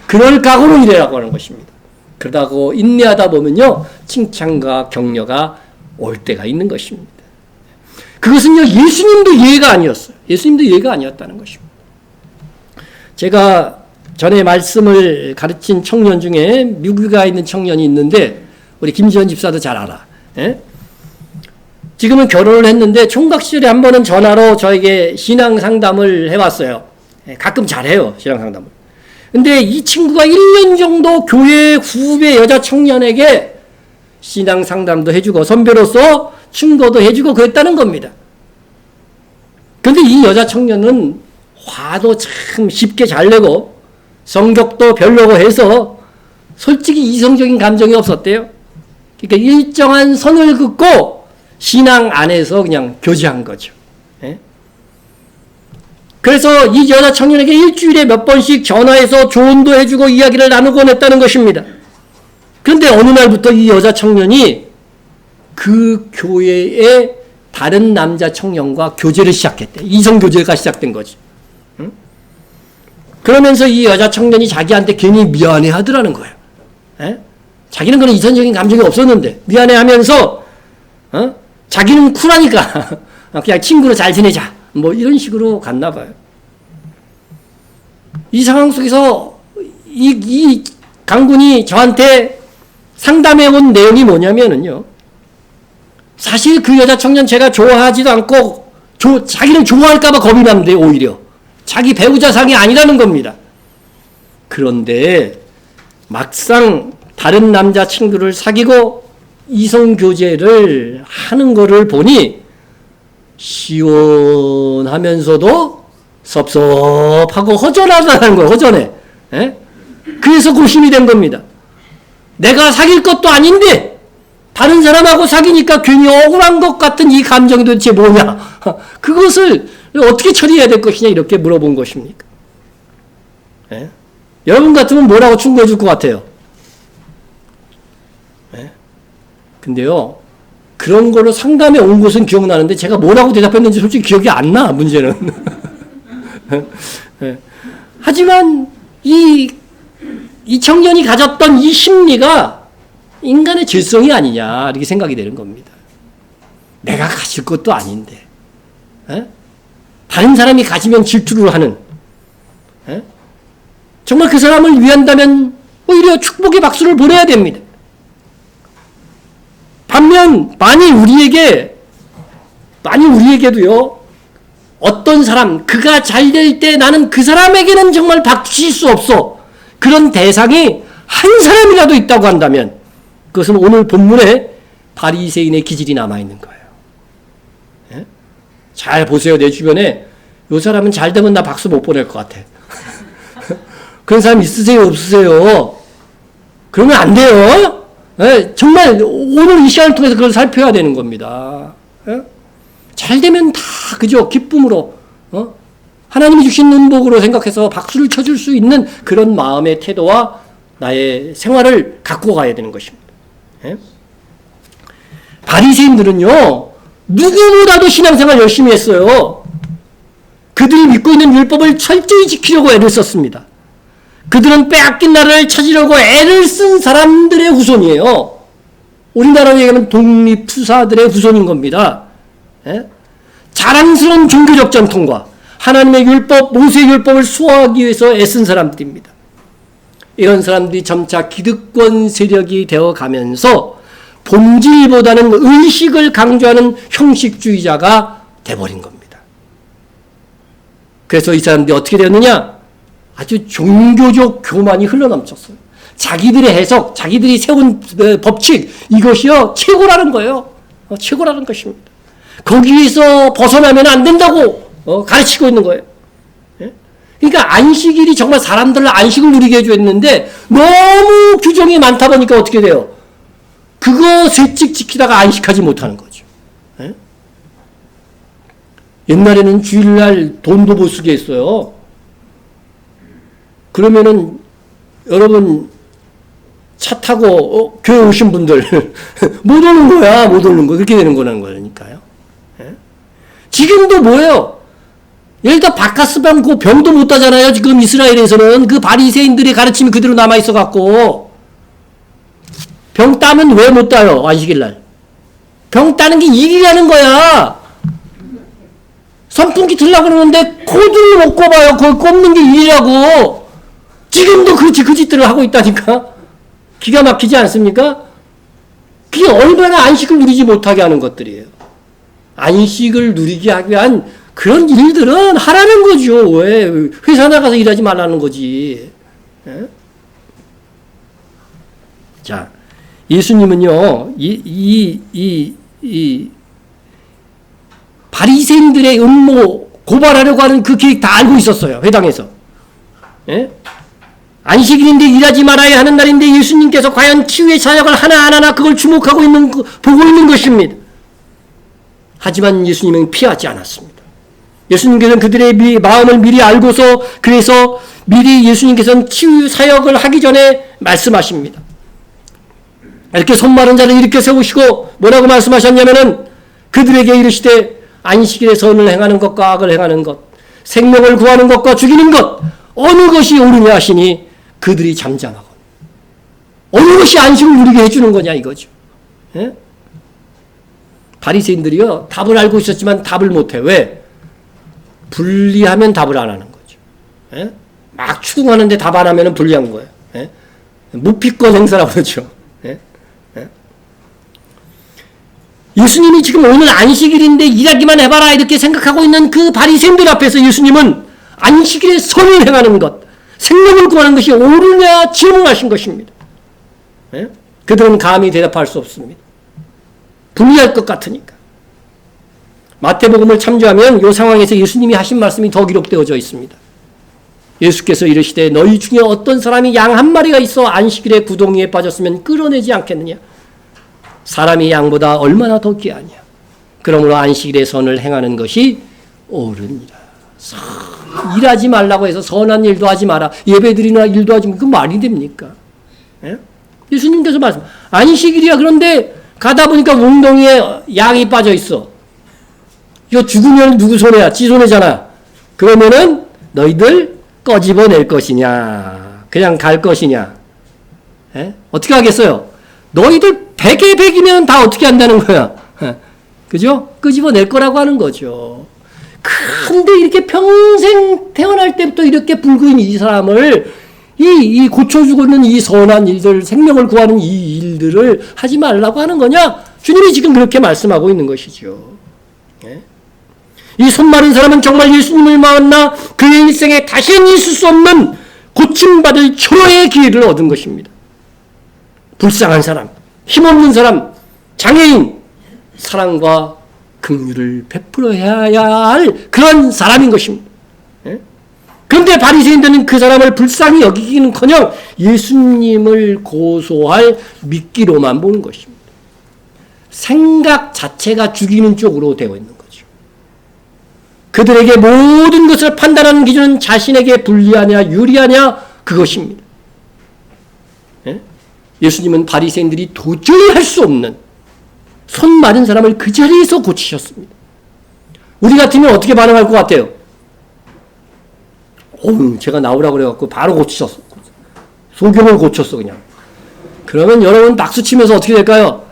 그럴 각오로 일하라고 하는 것입니다. 그러다고 인내하다 보면요. 칭찬과 격려가 올 때가 있는 것입니다. 그것은요. 예수님도 예가 아니었어요. 예수님도 예가 아니었다는 것입니다. 제가 전에 말씀을 가르친 청년 중에 미국에 가 있는 청년이 있는데 우리 김지현 집사도 잘 알아. 예? 지금은 결혼을 했는데 총각 시절에 한 번은 전화로 저에게 신앙 상담을 해왔어요. 예, 가끔 잘해요. 신앙 상담을. 근데 이 친구가 1년 정도 교회 후배 여자 청년에게 신앙 상담도 해주고 선배로서 충고도 해주고 그랬다는 겁니다. 그런데 이 여자 청년은 화도 참 쉽게 잘 내고 성격도 별로고 해서 솔직히 이성적인 감정이 없었대요. 그러니까 일정한 선을 긋고 신앙 안에서 그냥 교제한 거죠. 예? 그래서 이 여자 청년에게 일주일에 몇 번씩 전화해서 조언도 해주고 이야기를 나누곤 했다는 것입니다. 그런데 어느 날부터 이 여자 청년이 그 교회의 다른 남자 청년과 교제를 시작했대. 이성교제가 시작된 거지. 응? 그러면서 이 여자 청년이 자기한테 괜히 미안해 하더라는 거예요. 에? 자기는 그런 이성적인 감정이 없었는데 미안해 하면서 자기는 쿨하니까 그냥 친구로 잘 지내자. 뭐 이런 식으로 갔나 봐요. 이 상황 속에서 이 강군이 저한테 상담해 온 내용이 뭐냐면은요. 사실 그 여자 청년 제가 좋아하지도 않고 자기는 좋아할까 봐 겁이 난대 오히려. 자기 배우자상이 아니라는 겁니다. 그런데 막상 다른 남자 친구를 사귀고 이성교제를 하는 거를 보니 시원하면서도 섭섭하고 허전하다는 거예요. 허전해. 에? 그래서 고심이 된 겁니다. 내가 사귈 것도 아닌데 다른 사람하고 사귀니까 괜히 억울한 것 같은 이 감정이 도대체 뭐냐. 그것을 어떻게 처리해야 될 것이냐 이렇게 물어본 것입니까. 에? 여러분 같으면 뭐라고 충고해 줄 것 같아요. 에? 근데요. 그런 걸로 상담에 온 것은 기억나는데 제가 뭐라고 대답했는지 솔직히 기억이 안 나. 문제는. 에? 하지만 이 청년이 가졌던 이 심리가 인간의 질성이 아니냐 이렇게 생각이 되는 겁니다. 내가 가질 것도 아닌데 에? 다른 사람이 가지면 질투를 하는 에? 정말 그 사람을 위한다면 오히려 축복의 박수를 보내야 됩니다. 반면 만일 우리에게도요 어떤 사람 그가 잘 될 때 나는 그 사람에게는 정말 박수칠 수 없어 그런 대상이 한 사람이라도 있다고 한다면 그것은 오늘 본문에 바리새인의 기질이 남아있는 거예요. 예? 잘 보세요. 내 주변에 이 사람은 잘 되면 나 박수 못 보낼 것 같아. 그런 사람 있으세요? 없으세요? 그러면 안 돼요. 예? 정말 오늘 이 시간을 통해서 그걸 살펴야 되는 겁니다. 예? 잘 되면 다 그저 기쁨으로 하나님이 주신 은복으로 생각해서 박수를 쳐줄 수 있는 그런 마음의 태도와 나의 생활을 갖고 가야 되는 것입니다. 예? 바리새인들은요 누구보다도 신앙생활 열심히 했어요. 그들이 믿고 있는 율법을 철저히 지키려고 애를 썼습니다. 그들은 빼앗긴 나라를 찾으려고 애를 쓴 사람들의 후손이에요. 우리나라로 얘기하면 독립투사들의 후손인 겁니다. 예? 자랑스러운 종교적 전통과 하나님의 율법, 모세의 율법을 수호하기 위해서 애쓴 사람들입니다. 이런 사람들이 점차 기득권 세력이 되어가면서 본질보다는 의식을 강조하는 형식주의자가 돼버린 겁니다. 그래서 이 사람들이 어떻게 되었느냐? 아주 종교적 교만이 흘러넘쳤어요. 자기들의 해석, 자기들이 세운 법칙 이것이요 최고라는 거예요. 최고라는 것입니다. 거기에서 벗어나면 안 된다고 가르치고 있는 거예요. 그러니까 안식일이 정말 사람들을 안식을 누리게 해줬는데 너무 규정이 많다 보니까 어떻게 돼요? 그거 셋씩 지키다가 안식하지 못하는 거죠. 예? 옛날에는 주일날 돈도 못 쓰게 했어요. 그러면은 여러분 차 타고 교회 오신 분들 못 오는 거야. 못 오는 거. 그렇게 되는 거니까요. 예? 지금도 뭐예요? 예를 들어 바카스병 그 병도 못 따잖아요. 지금 이스라엘에서는 그 바리새인들의 가르침이 그대로 남아 있어 갖고 병 따면 왜 못 따요? 안식일 날. 병 따는 게 일이라는 거야. 선풍기 틀려고 그러는데 코드를 못 꼽아요. 그걸 꼽는 게 일이라고. 지금도 그 짓들을 하고 있다니까. 기가 막히지 않습니까? 그게 얼마나 안식을 누리지 못하게 하는 것들이에요. 안식을 누리게 하기 위한 그런 일들은 하라는 거죠. 왜? 회사 나가서 일하지 말라는 거지. 예? 자, 예수님은요, 이 바리새인들의 음모, 고발하려고 하는 그 계획 다 알고 있었어요. 회당에서. 예? 안식일인데 일하지 말아야 하는 날인데 예수님께서 과연 치유의 사역을 하나하나 그걸 주목하고 보고 있는 것입니다. 하지만 예수님은 피하지 않았습니다. 예수님께서는 그들의 마음을 미리 알고서 그래서 미리 예수님께서는 치유 사역을 하기 전에 말씀하십니다. 이렇게 손 마른 자를 이렇게 세우시고 뭐라고 말씀하셨냐면은 그들에게 이르시되 안식일에 선을 행하는 것과 악을 행하는 것, 생명을 구하는 것과 죽이는 것 어느 것이 옳으냐 하시니 그들이 잠잠하고 어느 것이 안식을 누리게 해주는 거냐 이거죠. 예? 바리새인들이요 답을 알고 있었지만 답을 못해. 왜? 불리하면 답을 안 하는 거죠. 예? 막 추궁하는데 답 안 하면 불리한 거예요. 예? 무피권 행사라고 그러죠. 예? 예? 예수님이 지금 오늘 안식일인데 일하기만 해봐라 이렇게 생각하고 있는 그 바리새인들 앞에서 예수님은 안식일에 선을 행하는 것, 생명을 구하는 것이 옳으냐 질문하신 것입니다. 예? 그들은 감히 대답할 수 없습니다. 불리할 것 같으니까. 마태복음을 참조하면 이 상황에서 예수님이 하신 말씀이 더 기록되어져 있습니다. 예수께서 이르시되 너희 중에 어떤 사람이 양 한 마리가 있어 안식일에 구덩이에 빠졌으면 끌어내지 않겠느냐. 사람이 양보다 얼마나 더 귀하냐. 그러므로 안식일에 선을 행하는 것이 옳으니라. 일하지 말라고 해서 선한 일도 하지 마라. 예배드리나 일도 하지 마라. 그 말이 됩니까? 예? 예수님께서 말씀. 안식일이야. 그런데 가다 보니까 웅덩이에 양이 빠져 있어. 이거 죽으면 누구 손해야? 지 손해잖아. 그러면은 너희들 꺼집어낼 것이냐? 그냥 갈 것이냐? 예? 어떻게 하겠어요? 너희들 100에 100이면 다 어떻게 한다는 거야? 예? 그죠? 끄집어낼 거라고 하는 거죠. 근데 이렇게 평생 태어날 때부터 이렇게 불구인 이 사람을 이 고쳐주고 있는 이 선한 일들, 생명을 구하는 이 일들을 하지 말라고 하는 거냐? 주님이 지금 그렇게 말씀하고 있는 것이죠. 예? 이 손 마른 사람은 정말 예수님을 만나 그의 일생에 다시는 있을 수 없는 고침받을 초로의 기회를 얻은 것입니다. 불쌍한 사람, 힘없는 사람, 장애인, 사랑과 긍휼을 베풀어야 할 그런 사람인 것입니다. 예? 그런데 바리새인들은 그 사람을 불쌍히 여기기는커녕 예수님을 고소할 미끼로만 보는 것입니다. 생각 자체가 죽이는 쪽으로 되어 있는 거죠. 그들에게 모든 것을 판단하는 기준은 자신에게 불리하냐 유리하냐 그것입니다. 예? 예수님은 바리새인들이 도저히 할 수 없는 손 마른 사람을 그 자리에서 고치셨습니다. 우리 같으면 어떻게 반응할 것 같아요? 제가 나오라고 그래갖고 바로 고치셨어. 소경을 고쳤어 그냥. 그러면 여러분 박수 치면서 어떻게 될까요?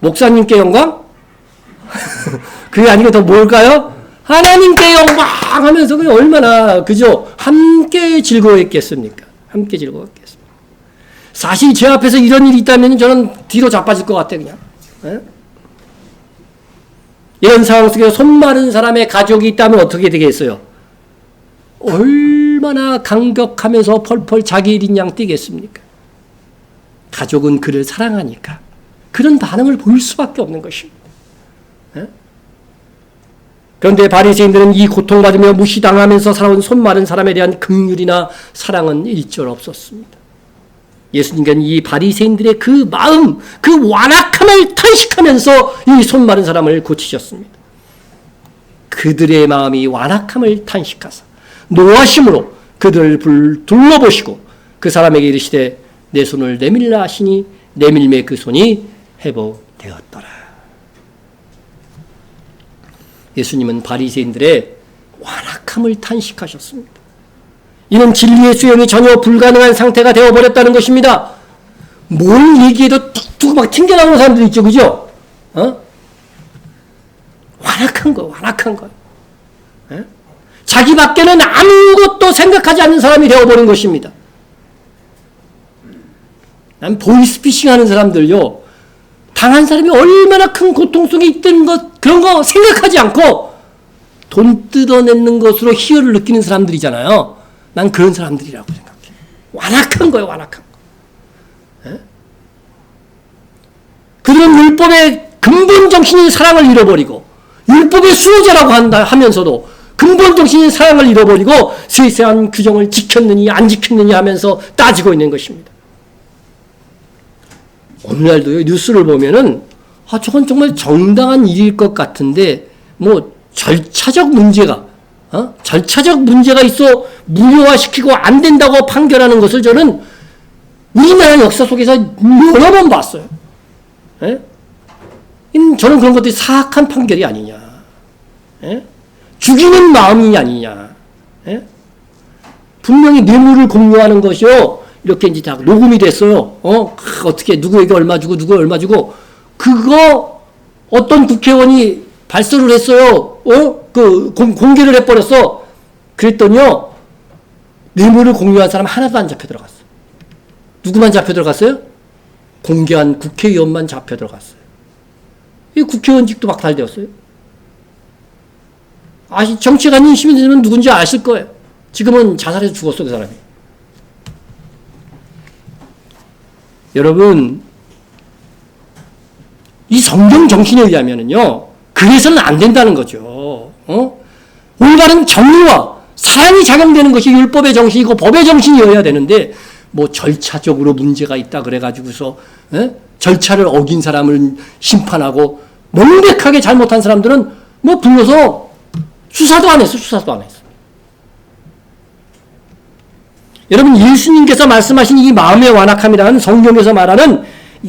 목사님께 영광? 그게 아니고 더 뭘까요? 하나님께 영광 하면서 그냥 얼마나 그죠? 함께 즐거워했겠습니까? 함께 즐거웠겠습니다. 사실 제 앞에서 이런 일이 있다면 저는 뒤로 자빠질 것 같아요 그냥. 에? 이런 상황 속에서 손 마른 사람의 가족이 있다면 어떻게 되겠어요? 얼마나 감격하면서 펄펄 자기 일인 양 뛰겠습니까? 가족은 그를 사랑하니까 그런 반응을 보일 수밖에 없는 것입니다. 에? 그런데 바리새인들은 이 고통받으며 무시당하면서 살아온 손 마른 사람에 대한 긍휼이나 사랑은 일절 없었습니다. 예수님께서는 이 바리새인들의 그 마음, 그 완악함을 탄식하면서 이 손 마른 사람을 고치셨습니다. 그들의 마음이 완악함을 탄식하사 노하심으로 그들을 둘러보시고 그 사람에게 이르시되 내 손을 내밀라 하시니 내밀매 그 손이 회복되었더라. 예수님은 바리새인들의 완악함을 탄식하셨습니다. 이는 진리의 수용이 전혀 불가능한 상태가 되어버렸다는 것입니다. 뭘 얘기해도 툭툭 막 튕겨나오는 사람들이 있죠. 그죠? 완악한 거, 완악한 거. 자기밖에는 아무것도 생각하지 않는 사람이 되어버린 것입니다. 난 보이스피싱 하는 사람들요, 당한 사람이 얼마나 큰 고통 속에 있던 것, 그런 거 생각하지 않고 돈 뜯어내는 것으로 희열을 느끼는 사람들이잖아요. 난 그런 사람들이라고 생각해. 완악한 거예요, 완악한 거. 그들은 율법의 근본 정신인 사랑을 잃어버리고, 율법의 수호자라고 하면서도 근본 정신인 사랑을 잃어버리고 세세한 규정을 지켰느니 안 지켰느니 하면서 따지고 있는 것입니다. 오늘날도 뉴스를 보면은 저건 정말 정당한 일일 것 같은데 뭐 절차적 문제가 있어 무효화시키고 안 된다고 판결하는 것을 저는 우리나라 역사 속에서 여러 번 봤어요. 저는 그런 것들이 사악한 판결이 아니냐. 죽이는 마음이 아니냐. 분명히 뇌물을 공유하는 것이요. 이렇게 이제 다 녹음이 됐어요. 어떻게 누구에게 얼마 주고 누구에게 얼마 주고 그거 어떤 국회의원이 발설을 했어요. 공개를 해버렸어. 그랬더니요. 뇌물을 공유한 사람 하나도 안 잡혀 들어갔어. 누구만 잡혀 들어갔어요? 공개한 국회의원만 잡혀 들어갔어요. 이 국회의원직도 박탈되었어요. 정치관님 시민들은 누군지 아실 거예요. 지금은 자살해서 죽었어, 그 사람이. 여러분, 이 성경 정신에 의하면은요, 그래서는 안 된다는 거죠. 올바른 정의와 사랑이 작용되는 것이 율법의 정신이고 법의 정신이어야 되는데, 뭐 절차적으로 문제가 있다 그래가지고서, 절차를 어긴 사람을 심판하고, 명백하게 잘못한 사람들은 뭐 불러서 수사도 안 했어, 수사도 안 했어. 여러분, 예수님께서 말씀하신 이 마음의 완악함이라는 성경에서 말하는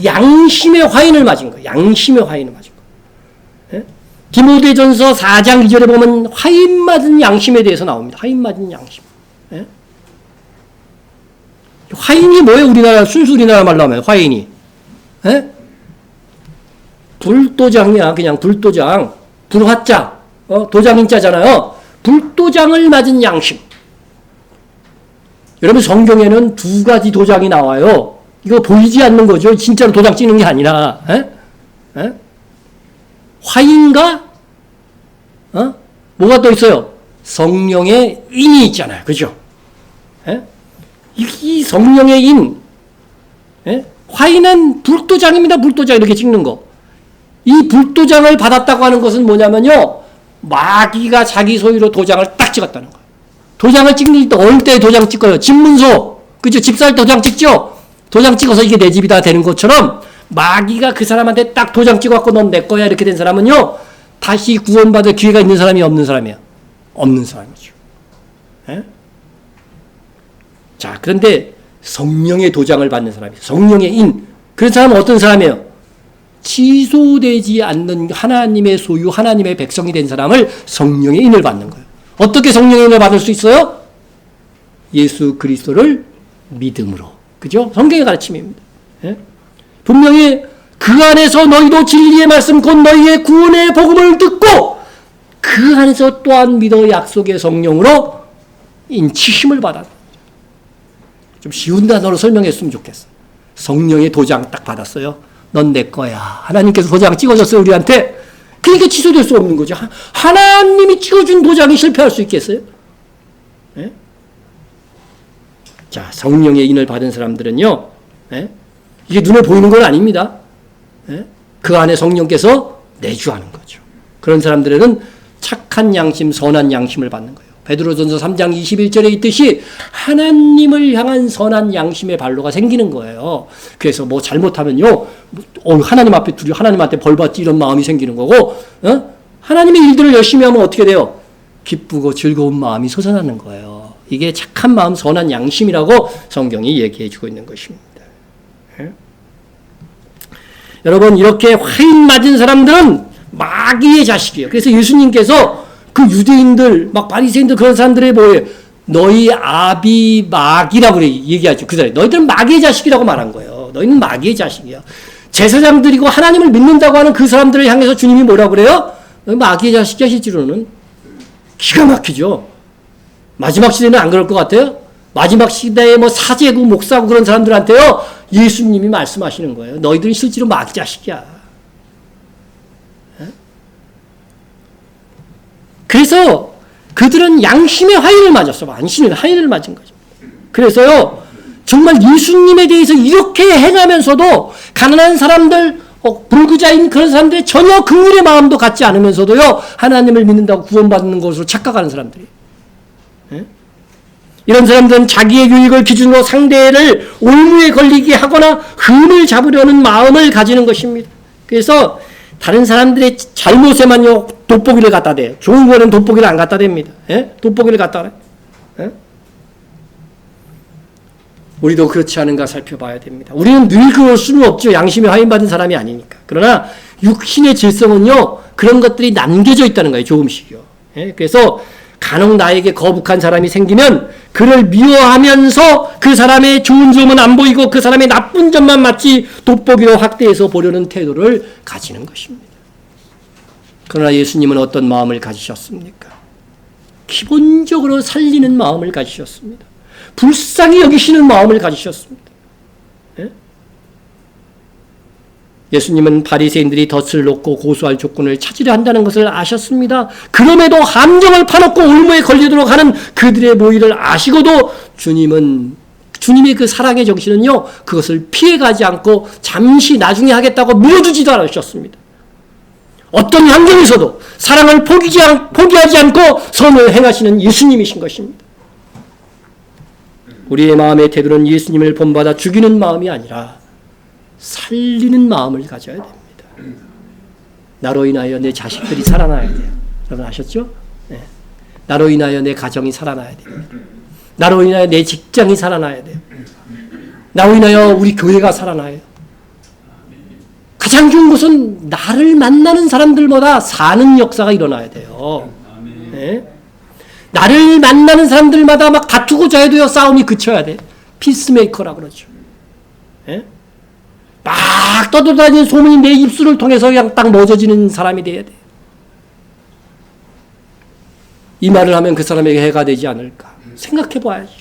양심의 화인을 맞은 거예요. 양심의 화인을 맞은 거예요. 디모데전서 4장 2절에 보면 화인 맞은 양심에 대해서 나옵니다. 화인 맞은 양심. 화인이 뭐예요? 순수 우리나라 말로 하면 화인이. 불도장이야. 그냥 불도장. 불화자. 도장인자잖아요. 불도장을 맞은 양심. 여러분, 성경에는 두 가지 도장이 나와요. 이거 보이지 않는 거죠. 진짜로 도장 찍는 게 아니라. 화인과 뭐가 또 있어요? 성령의 인이 있잖아요. 그죠? 이 성령의 인. 화인은 불도장입니다. 불도장 이렇게 찍는 거. 이 불도장을 받았다고 하는 것은 뭐냐면요. 마귀가 자기 소유로 도장을 딱 찍었다는 거예요. 도장을 찍는 때 어느 때 도장 찍어요? 집문서. 그죠? 집 살 때 도장 찍죠? 도장 찍어서 이게 내 집이다 되는 것처럼 마귀가 그 사람한테 딱 도장 찍어갖고 넌 내 거야 이렇게 된 사람은요. 다시 구원받을 기회가 있는 사람이 없는 사람이야. 없는 사람이죠. 자, 그런데 성령의 도장을 받는 사람이 성령의 인. 그런 사람은 어떤 사람이에요? 취소되지 않는 하나님의 소유, 하나님의 백성이 된 사람을 성령의 인을 받는 거예요. 어떻게 성령의 인을 받을 수 있어요? 예수 그리스도를 믿음으로. 그죠? 성경의 가르침입니다. 분명히 그 안에서 너희도 진리의 말씀 곧 너희의 구원의 복음을 듣고 그 안에서 또한 믿어 약속의 성령으로 인치심을 받아. 좀 쉬운 단어로 설명했으면 좋겠어. 성령의 도장 딱 받았어요. 넌 내 거야. 하나님께서 도장 찍어줬어요, 우리한테. 그러니까 취소될 수 없는 거죠. 하나님이 찍어준 도장이 실패할 수 있겠어요? 자, 성령의 인을 받은 사람들은요, 이게 눈에 보이는 건 아닙니다. 그 안에 성령께서 내주하는 거죠. 그런 사람들에는 착한 양심, 선한 양심을 받는 거예요. 베드로전서 3장 21절에 있듯이 하나님을 향한 선한 양심의 발로가 생기는 거예요. 그래서 뭐 잘못하면요, 하나님 앞에 하나님한테 벌받지 이런 마음이 생기는 거고, 하나님의 일들을 열심히 하면 어떻게 돼요? 기쁘고 즐거운 마음이 솟아나는 거예요. 이게 착한 마음, 선한 양심이라고 성경이 얘기해 주고 있는 것입니다. 여러분 이렇게 화인 맞은 사람들은 마귀의 자식이에요. 그래서 예수님께서 그 유대인들 막 바리새인들 그런 사람들의 뭐예요? 너희 아비 마귀라고 얘기하죠. 그 사람이 너희들은 마귀의 자식이라고 말한 거예요. 너희는 마귀의 자식이야. 제사장들이고 하나님을 믿는다고 하는 그 사람들을 향해서 주님이 뭐라고 그래요? 너희 마귀의 자식이야. 실제로는 기가 막히죠. 마지막 시대는 안 그럴 것 같아요? 마지막 시대에 뭐 사제고 목사고 그런 사람들한테요 예수님이 말씀하시는 거예요. 너희들은 실제로 마귀 자식이야. 그래서 그들은 양심의 화인을 맞았어. 안심의 화인을 맞은 거죠. 그래서요 정말 예수님에 대해서 이렇게 행하면서도 가난한 사람들, 불구자인 그런 사람들의 전혀 긍휼의 마음도 갖지 않으면서도요 하나님을 믿는다고 구원받는 것으로 착각하는 사람들이. 이런 사람들은 자기의 유익을 기준으로 상대를 올무에 걸리게 하거나 흠을 잡으려는 마음을 가지는 것입니다. 그래서 다른 사람들의 잘못에만요 돋보기를 갖다 대요. 좋은 거는 돋보기를 안 갖다 댑니다. 돋보기를 갖다 대요. 우리도 그렇지 않은가 살펴봐야 됩니다. 우리는 늘 그럴 수는 없죠. 양심에 화인받은 사람이 아니니까. 그러나 육신의 질성은요 그런 것들이 남겨져 있다는 거예요. 조금씩요. 그래서 간혹 나에게 거북한 사람이 생기면 그를 미워하면서 그 사람의 좋은 점은 안 보이고 그 사람의 나쁜 점만 마치 돋보기로 확대해서 보려는 태도를 가지는 것입니다. 그러나 예수님은 어떤 마음을 가지셨습니까? 기본적으로 살리는 마음을 가지셨습니다. 불쌍히 여기시는 마음을 가지셨습니다. 예수님은 바리새인들이 덫을 놓고 고소할 조건을 찾으려 한다는 것을 아셨습니다. 그럼에도 함정을 파놓고 올무에 걸리도록 하는 그들의 모의를 아시고도 주님의 그 사랑의 정신은요 그것을 피해가지 않고 잠시 나중에 하겠다고 미뤄두지도 않으셨습니다. 어떤 환경에서도 사랑을 포기하지 않고 선을 행하시는 예수님이신 것입니다. 우리의 마음의 태도는 예수님을 본받아 죽이는 마음이 아니라 살리는 마음을 가져야 됩니다. 나로 인하여 내 자식들이 살아나야 돼요. 여러분 아셨죠? 네. 나로 인하여 내 가정이 살아나야 됩니다. 나로 인하여 내 직장이 살아나야 돼요. 나로 인하여 우리 교회가 살아나요. 가장 좋은 것은 나를 만나는 사람들보다 사는 역사가 일어나야 돼요. 네. 나를 만나는 사람들마다 막 다투고자 해도요 싸움이 그쳐야 돼. 피스메이커라고 그러죠. 네? 막 떠돌아다니는 소문이 내 입술을 통해서 그냥 딱 멎어지는 사람이 돼야 돼. 이 말을 하면 그 사람에게 해가 되지 않을까 생각해 봐야죠.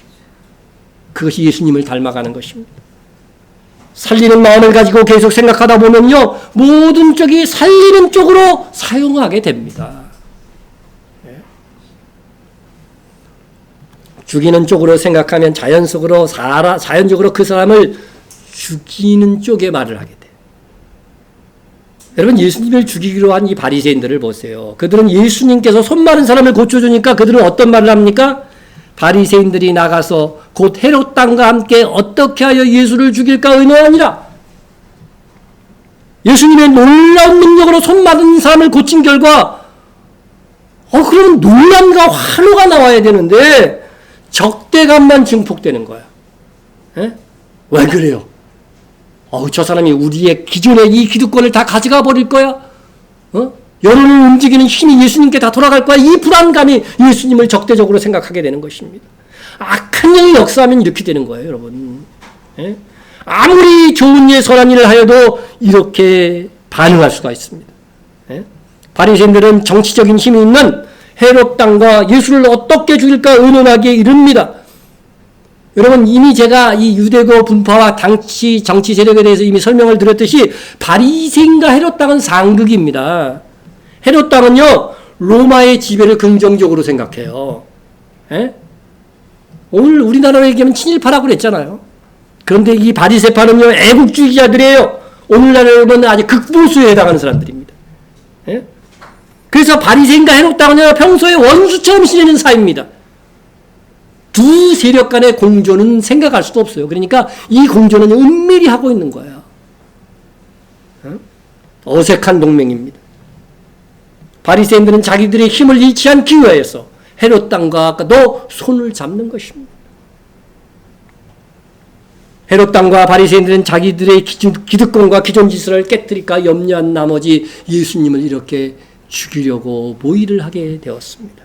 그것이 예수님을 닮아가는 것입니다. 살리는 마음을 가지고 계속 생각하다 보면요 모든 쪽이 살리는 쪽으로 사용하게 됩니다. 죽이는 쪽으로 생각하면 자연적으로 그 사람을 죽이는 쪽에 말을 하게 돼요. 여러분 예수님을 죽이기로 한 이 바리새인들을 보세요. 그들은 예수님께서 손 마른 사람을 고쳐주니까 그들은 어떤 말을 합니까? 바리새인들이 나가서 곧 헤롯 땅과 함께 어떻게 하여 예수를 죽일까 의논하니라. 예수님의 놀라운 능력으로 손 마른 사람을 고친 결과 그러면 논란과 환호가 나와야 되는데 적대감만 증폭되는 거야. 왜 그래요? 저 사람이 우리의 기존의 이 기득권을 다 가져가 버릴 거야? 여론을 움직이는 힘이 예수님께 다 돌아갈 거야? 이 불안감이 예수님을 적대적으로 생각하게 되는 것입니다. 악한 영이 역사하면 이렇게 되는 거예요, 여러분. 아무리 좋은 일, 선한 일을 하여도 이렇게 반응할 수가 있습니다. 바리새인들은 정치적인 힘이 있는 헤롯 땅과 예수를 어떻게 죽일까 의논하기에 이릅니다. 여러분 이미 제가 이 유대교 분파와 정치 세력에 대해서 이미 설명을 드렸듯이 바리새인과 헤롯 땅은 상극입니다. 헤롯 땅은요 로마의 지배를 긍정적으로 생각해요. 오늘 우리나라로 얘기하면 친일파라고 그랬잖아요. 그런데 이 바리새파는요 애국주의자들이에요. 오늘날에는 아주 극보수에 해당하는 사람들입니다. 그래서 바리새인과 헤롯 땅은요 평소에 원수처럼 지내는 사이입니다. 두 세력 간의 공조는 생각할 수도 없어요. 그러니까 이 공조는 은밀히 하고 있는 거예요. 어색한 동맹입니다. 바리새인들은 자기들의 힘을 잃지 않기 위해서 헤롯 땅과도 손을 잡는 것입니다. 헤롯 당과 바리새인들은 자기들의 기득권과 기존질서를 깨뜨릴까 염려한 나머지 예수님을 이렇게 죽이려고 모의를 하게 되었습니다.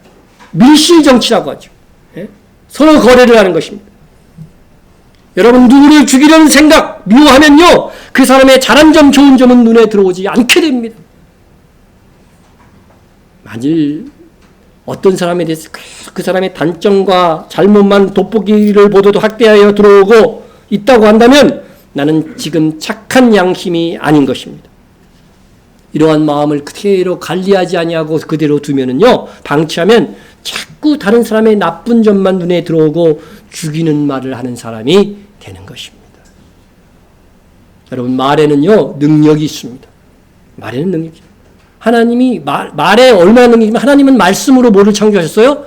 밀실정치라고 하죠. 예? 서로 거래를 하는 것입니다. 여러분, 누구를 죽이려는 생각, 미워하면요, 그 사람의 잘한 점, 좋은 점은 눈에 들어오지 않게 됩니다. 만일 어떤 사람에 대해서 그 사람의 단점과 잘못만 돋보기를 보도도 확대하여 들어오고 있다고 한다면 나는 지금 착한 양심이 아닌 것입니다. 이러한 마음을 그대로 관리하지 아니하고 그대로 두면은요, 방치하면 자꾸 다른 사람의 나쁜 점만 눈에 들어오고 죽이는 말을 하는 사람이 되는 것입니다. 여러분, 말에는요, 능력이 있습니다. 말에는 능력이 있습니다. 하나님이 말에 얼마나 능력이 있으면 하나님은 말씀으로 뭐를 창조하셨어요?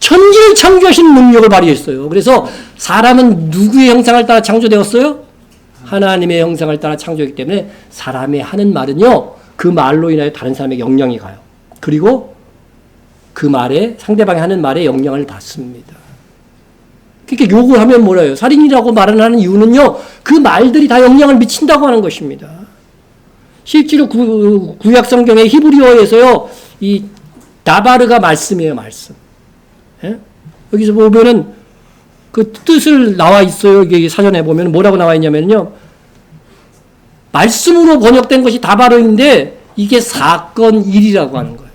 천지를 창조하신 능력을 발휘했어요. 그래서 사람은 누구의 형상을 따라 창조되었어요? 하나님의 형상을 따라 창조했기 때문에 사람이 하는 말은요, 그 말로 인하여 다른 사람에게 영향이 가요. 그리고 그 말에, 상대방이 하는 말에 영향을 받습니다. 그렇게 욕을 하면 뭐라요? 살인이라고 말을 하는 이유는요, 그 말들이 다 영향을 미친다고 하는 것입니다. 실제로 구약 성경의 히브리어에서요, 이 다바르가 말씀이에요, 말씀. 예? 여기서 보면은 그 뜻을 나와 있어요. 이게 사전에 보면 뭐라고 나와 있냐면요, 말씀으로 번역된 것이 다바르인데 이게 사건 일이라고 하는 거예요.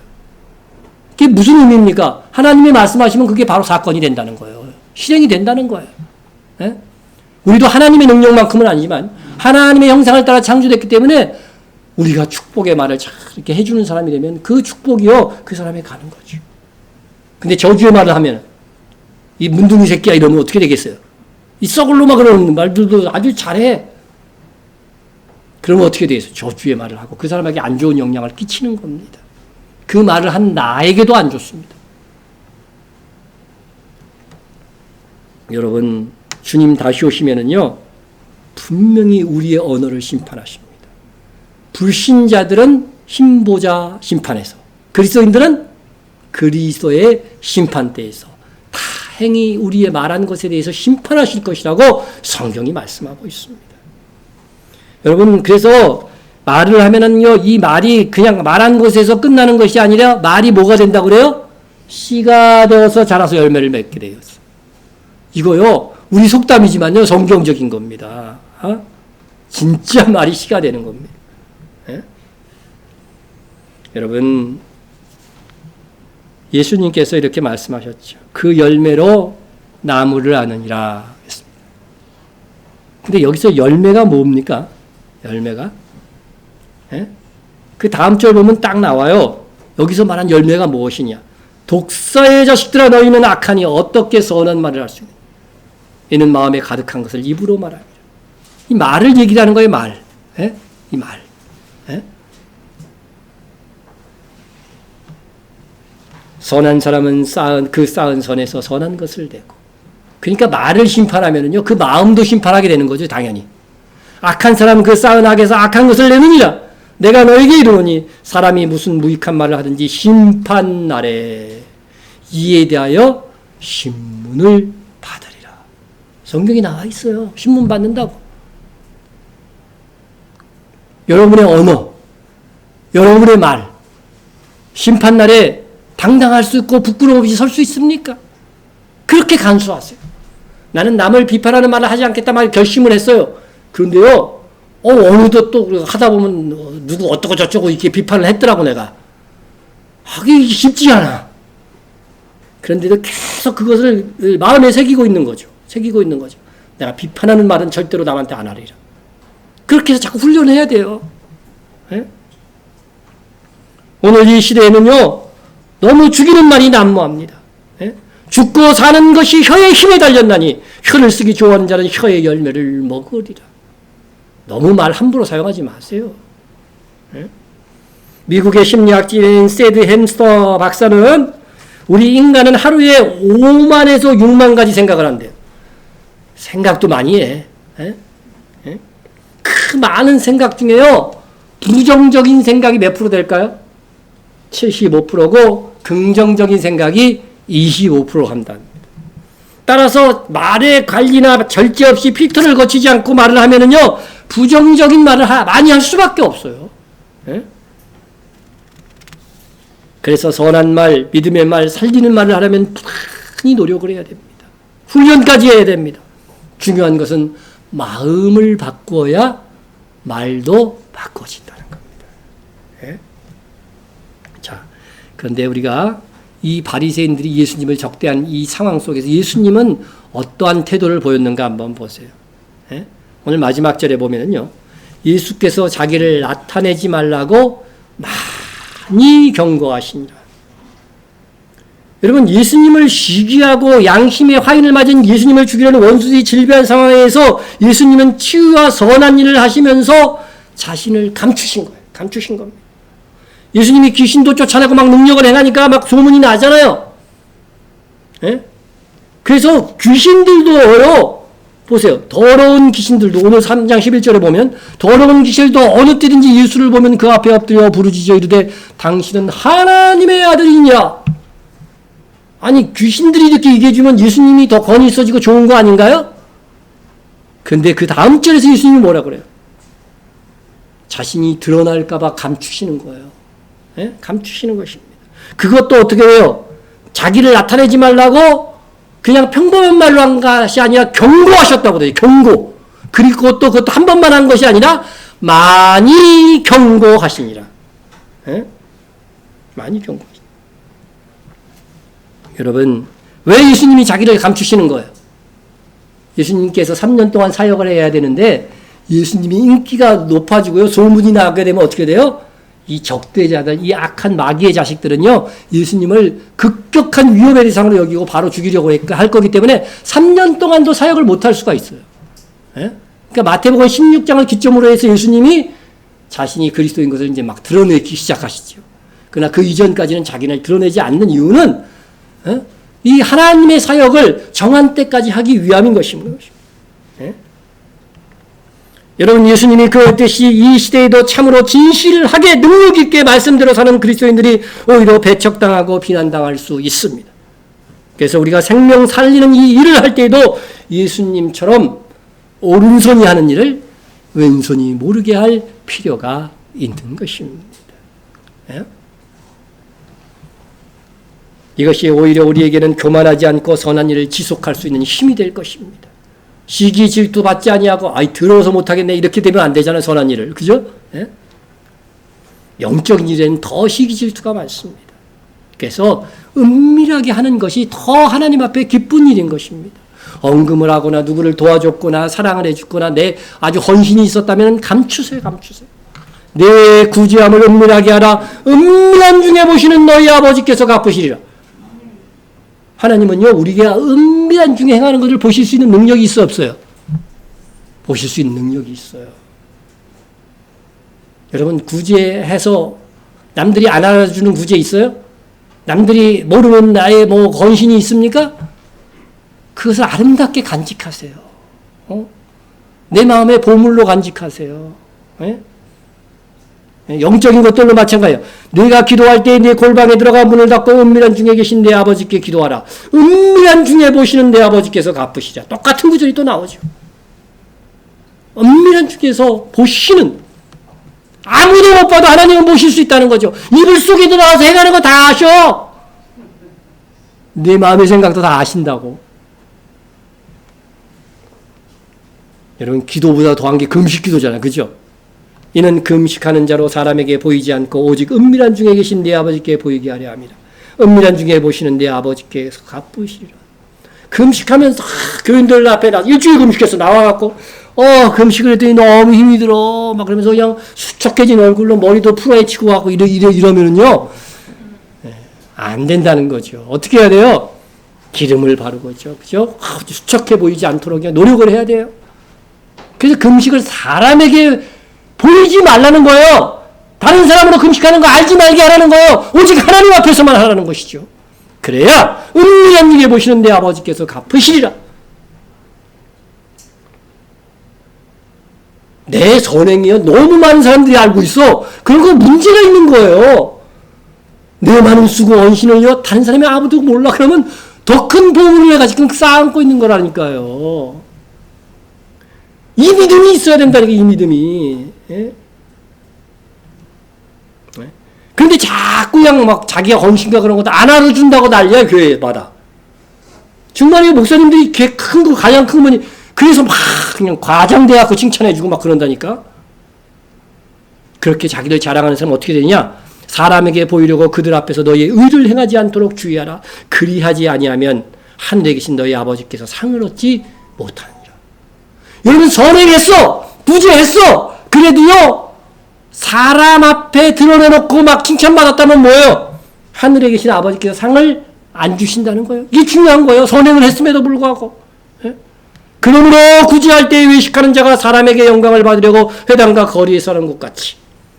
그게 무슨 의미입니까? 하나님이 말씀하시면 그게 바로 사건이 된다는 거예요. 실행이 된다는 거예요. 예? 우리도 하나님의 능력만큼은 아니지만 하나님의 형상을 따라 창조됐기 때문에 우리가 축복의 말을 잘 이렇게 해주는 사람이 되면 그 축복이요, 그 사람에 가는 거죠. 근데 저주의 말을 하면, 이 문둥이 새끼야 이러면 어떻게 되겠어요? 이 썩을 놈아 그러는 말들도 아주 잘해. 그러면 어떻게 되겠어요? 저주의 말을 하고 그 사람에게 안 좋은 영향을 끼치는 겁니다. 그 말을 한 나에게도 안 좋습니다. 여러분, 주님 다시 오시면은요, 분명히 우리의 언어를 심판하십니다. 불신자들은 힘보자 심판에서, 그리스도인들은 그리스도의 심판대에서 다행히 우리의 말한 것에 대해서 심판하실 것이라고 성경이 말씀하고 있습니다. 여러분, 그래서 말을 하면은요, 이 말이 그냥 말한 것에서 끝나는 것이 아니라 말이 뭐가 된다고 그래요? 씨가 되어서 자라서 열매를 맺게 되었어. 이거요, 우리 속담이지만요, 성경적인 겁니다. 진짜 말이 씨가 되는 겁니다. 예? 여러분, 예수님께서 이렇게 말씀하셨죠. 그 열매로 나무를 아느니라 했습니다. 근데 여기서 열매가 뭡니까? 열매가? 예? 그 다음 절 보면 딱 나와요. 여기서 말한 열매가 무엇이냐? 독사의 자식들아, 너희는 악하니 어떻게 선한 말을 할 수 있느냐? 이는 마음에 가득한 것을 입으로 말하니라. 이 말을 얘기하는 거예요, 말. 예? 이 말. 예? 선한 사람은 쌓은 선에서 선한 것을 내고. 그러니까 말을 심판하면은요, 그 마음도 심판하게 되는 거죠, 당연히. 악한 사람은 그 쌓은 악에서 악한 것을 내느니라. 내가 너에게 이르노니 사람이 무슨 무익한 말을 하든지 심판 날에 이에 대하여 신문을 받으리라. 성경이 나와 있어요. 신문 받는다고. 여러분의 언어, 여러분의 말, 심판 날에 당당할 수 있고 부끄러움 없이 설 수 있습니까? 그렇게 간수하세요. 나는 남을 비판하는 말을 하지 않겠다 말 결심을 했어요. 그런데요, 어느덧 또 하다 보면 누구 어쩌고 저쩌고 이렇게 비판을 했더라고, 내가. 하기 쉽지 않아. 그런데도 계속 그것을 마음에 새기고 있는 거죠. 내가 비판하는 말은 절대로 남한테 안 하리라. 그렇게 해서 자꾸 훈련해야 돼요. 네? 오늘 이 시대에는요, 너무 죽이는 말이 난무합니다. 네? 죽고 사는 것이 혀의 힘에 달렸나니 혀를 쓰기 좋아하는 자는 혀의 열매를 먹으리라. 너무 말 함부로 사용하지 마세요. 네? 미국의 심리학자인 세드 햄스터 박사는 우리 인간은 하루에 5만에서 6만 가지 생각을 한대요. 생각도 많이 해. 네? 네? 그 많은 생각 중에요, 부정적인 생각이 몇 프로 될까요? 75%고 긍정적인 생각이 25% 한답니다. 따라서 말의 관리나 절제 없이 필터를 거치지 않고 말을 하면은요, 부정적인 말을 많이 할 수밖에 없어요. 예? 그래서 선한 말, 믿음의 말, 살리는 말을 하려면 많이 노력을 해야 됩니다. 훈련까지 해야 됩니다. 중요한 것은 마음을 바꾸어야 말도 바꿔진다는 겁니다. 예? 자, 그런데 우리가 이 바리새인들이 예수님을 적대한 이 상황 속에서 예수님은 어떠한 태도를 보였는가 한번 보세요. 예? 오늘 마지막 절에 보면은요, 예수께서 자기를 나타내지 말라고 많이 경고하시니라. 여러분, 예수님을 시기하고 양심의 화인을 맞은 예수님을 죽이려는 원수들이 질비한 상황에서 예수님은 치유와 선한 일을 하시면서 자신을 감추신 거예요. 감추신 겁니다. 예수님이 귀신도 쫓아내고 막 능력을 행하니까 막 소문이 나잖아요. 예? 그래서 귀신들도요, 보세요. 더러운 귀신들도 오늘 3장 11절에 보면 더러운 귀신들도 어느 때든지 예수를 보면 그 앞에 엎드려 부르짖어 이르되 당신은 하나님의 아들이냐. 아니, 귀신들이 이렇게 얘기해주면 예수님이 더 권위 있어지고 좋은 거 아닌가요? 근데 그 다음 절에서 예수님이 뭐라 그래요? 자신이 드러날까봐 감추시는 거예요. 예? 감추시는 것입니다. 그것도 어떻게 해요? 자기를 나타내지 말라고 그냥 평범한 말로 한 것이 아니라 경고하셨다고 그래요. 경고. 그리고 또 그것도 한 번만 한 것이 아니라 많이 경고하시니라. 예? 많이 경고하시니라. 여러분, 왜 예수님이 자기를 감추시는 거예요? 예수님께서 3년 동안 사역을 해야 되는데 예수님이 인기가 높아지고요, 소문이 나게 되면 어떻게 돼요? 이 적대자들, 이 악한 마귀의 자식들은요, 예수님을 급격한 위험의 대상으로 여기고 바로 죽이려고 할 거기 때문에 3년 동안도 사역을 못할 수가 있어요. 예? 그러니까 마태복음 16장을 기점으로 해서 예수님이 자신이 그리스도인 것을 이제 막 드러내기 시작하시죠. 그러나 그 이전까지는 자기를 드러내지 않는 이유는 이 하나님의 사역을 정한 때까지 하기 위함인 것입니다. 예? 여러분, 예수님이 그랬듯이 이 시대에도 참으로 진실하게 능력 있게 말씀대로 사는 그리스도인들이 오히려 배척당하고 비난당할 수 있습니다. 그래서 우리가 생명 살리는 이 일을 할 때에도 예수님처럼 오른손이 하는 일을 왼손이 모르게 할 필요가 있는 것입니다. 예? 이것이 오히려 우리에게는 교만하지 않고 선한 일을 지속할 수 있는 힘이 될 것입니다. 시기 질투 받지 아니하고 더러워서 못하겠네 이렇게 되면 안 되잖아요. 선한 일을. 그죠? 예? 영적인 일에는 더 시기 질투가 많습니다. 그래서 은밀하게 하는 것이 더 하나님 앞에 기쁜 일인 것입니다. 언금을 하거나 누구를 도와줬거나 사랑을 해줬거나 내 아주 헌신이 있었다면 감추세요. 감추세요. 내 구제함을 은밀하게 하라. 은밀한 중에 보시는 너희 아버지께서 갚으시리라. 하나님은요, 우리가 은밀한 중에 행하는 것을 보실 수 있는 능력이 있어 없어요? 보실 수 있는 능력이 있어요. 여러분, 구제해서 남들이 안 알아주는 구제 있어요? 남들이 모르는 나의 헌신이 있습니까? 그것을 아름답게 간직하세요. 내 마음의 보물로 간직하세요. 예? 영적인 것들로 마찬가지예요. 네가 기도할 때 네 골방에 들어가 문을 닫고 은밀한 중에 계신 내 아버지께 기도하라. 은밀한 중에 보시는 내 아버지께서 갚으시자. 똑같은 구절이 또 나오죠. 은밀한 중에서 보시는, 아무도 못 봐도 하나님은 보실 수 있다는 거죠. 이불 속에 들어가서 해가는 거 다 아셔. 내 마음의 생각도 다 아신다고. 여러분, 기도보다 더한 게 금식 기도잖아요. 그죠? 이는 금식하는 자로 사람에게 보이지 않고 오직 은밀한 중에 계신 내 아버지께 보이게 하려 함이라. 은밀한 중에 보시는 내 아버지께서 갚으시리라. 금식하면서 교인들 앞에 일주일 금식해서 나와갖고 금식을 했더니 너무 힘이 들어 막 그러면서 그냥 수척해진 얼굴로 머리도 풀어헤치고 하고 이러면은요, 안 된다는 거죠. 어떻게 해야 돼요? 기름을 바르고죠. 그죠? 수척해 보이지 않도록 그냥 노력을 해야 돼요. 그래서 금식을 사람에게 보이지 말라는 거예요. 다른 사람으로 금식하는 거 알지 말게 하라는 거예요. 오직 하나님 앞에서만 하라는 것이죠. 그래야 은밀한 중에 보시는 내 아버지께서 갚으시리라. 내 선행이요, 너무 많은 사람들이 알고 있어. 그리고 문제가 있는 거예요. 내 많은 수고 원신을요, 다른 사람이 아무도 몰라. 그러면 더 큰 보물을 내가 지금 쌓아안고 있는 거라니까요. 이 믿음이 있어야 된다니까, 이 믿음이. 예? 그런데 자꾸 그냥 막 자기가 헌신가 그런 것도 안 알아준다고 난리야, 교회마다. 정말 이 목사님들이 큰 거, 가장 큰 분이, 그래서 막 그냥 과장돼갖고 칭찬해주고 막 그런다니까? 그렇게 자기를 자랑하는 사람은 어떻게 되냐? 사람에게 보이려고 그들 앞에서 너희의 의를 행하지 않도록 주의하라. 그리하지 아니하면 하늘에 계신 너희 아버지께서 상을 얻지 못하느니라. 여러분, 선행했어! 부재했어! 그래도요, 사람 앞에 드러내놓고 막 칭찬받았다면 뭐예요? 하늘에 계신 아버지께서 상을 안 주신다는 거예요. 이게 중요한 거예요. 선행을 했음에도 불구하고. 예? 그러므로 구제할 때에 외식하는 자가 사람에게 영광을 받으려고 회당과 거리에 서는 것 같이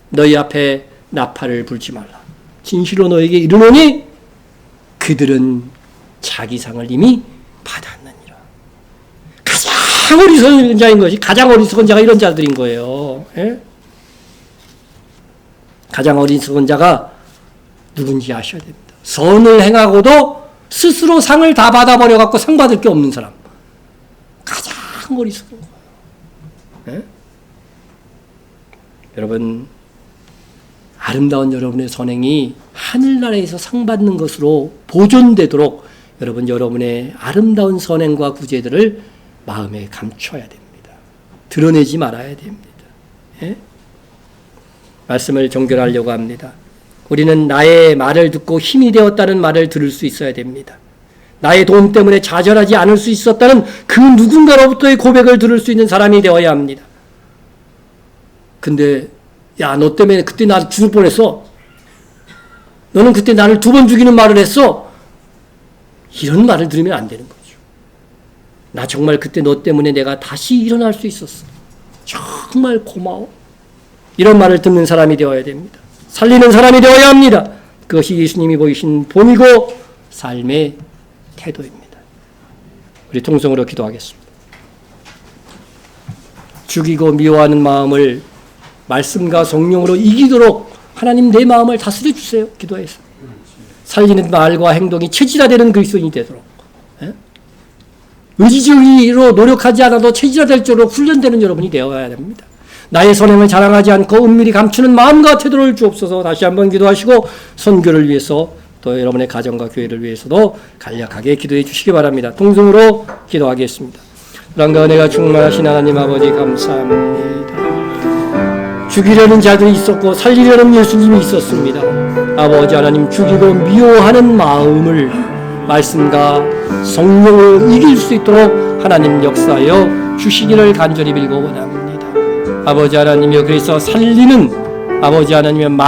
너희 앞에 나팔을 불지 말라. 진실로 너에게 이르노니 그들은 자기 상을 이미 받았느니라. 가장 어리석은 자인 것이, 가장 어리석은 자가 이런 자들인 거예요. 예? 가장 어리석은 자가 누군지 아셔야 됩니다. 선을 행하고도 스스로 상을 다 받아버려갖고 상 받을 게 없는 사람. 가장 어리석은 거예요. 예? 여러분, 아름다운 여러분의 선행이 하늘나라에서 상 받는 것으로 보존되도록 여러분, 여러분의 아름다운 선행과 구제들을 마음에 감춰야 됩니다. 드러내지 말아야 됩니다. 예? 말씀을 종결하려고 합니다. 우리는 나의 말을 듣고 힘이 되었다는 말을 들을 수 있어야 됩니다. 나의 돈 때문에 좌절하지 않을 수 있었다는 그 누군가로부터의 고백을 들을 수 있는 사람이 되어야 합니다. 근데 야, 너 때문에 그때 나 죽을 뻔했어. 너는 그때 나를 2번 죽이는 말을 했어. 이런 말을 들으면 안 되는 거죠. 나 정말 그때 너 때문에 내가 다시 일어날 수 있었어. 정말 고마워. 이런 말을 듣는 사람이 되어야 됩니다. 살리는 사람이 되어야 합니다. 그것이 예수님이 보이신 본이고 삶의 태도입니다. 우리 통성으로 기도하겠습니다. 죽이고 미워하는 마음을 말씀과 성령으로 이기도록 하나님 내 마음을 다스려 주세요. 기도해서. 살리는 말과 행동이 체질화되는 그리스도인이 되도록. 예? 의지적으로 노력하지 않아도 체질화될 쪽으로 훈련되는 여러분이 되어야 됩니다. 나의 선행을 자랑하지 않고 은밀히 감추는 마음과 태도를 주옵소서. 다시 한번 기도하시고 선교를 위해서 또 여러분의 가정과 교회를 위해서도 간략하게 기도해 주시기 바랍니다. 통성으로 기도하겠습니다. 사랑과 은혜가 충만하신 하나님 아버지 감사합니다. 죽이려는 자들이 있었고 살리려는 예수님이 있었습니다. 아버지 하나님, 죽이고 미워하는 마음을 말씀과 성령으로 이길 수 있도록 하나님 역사하여 주시기를 간절히 빌고 원합니다. 아버지 하나님이여, 그래서 살리는 아버지 하나님의 말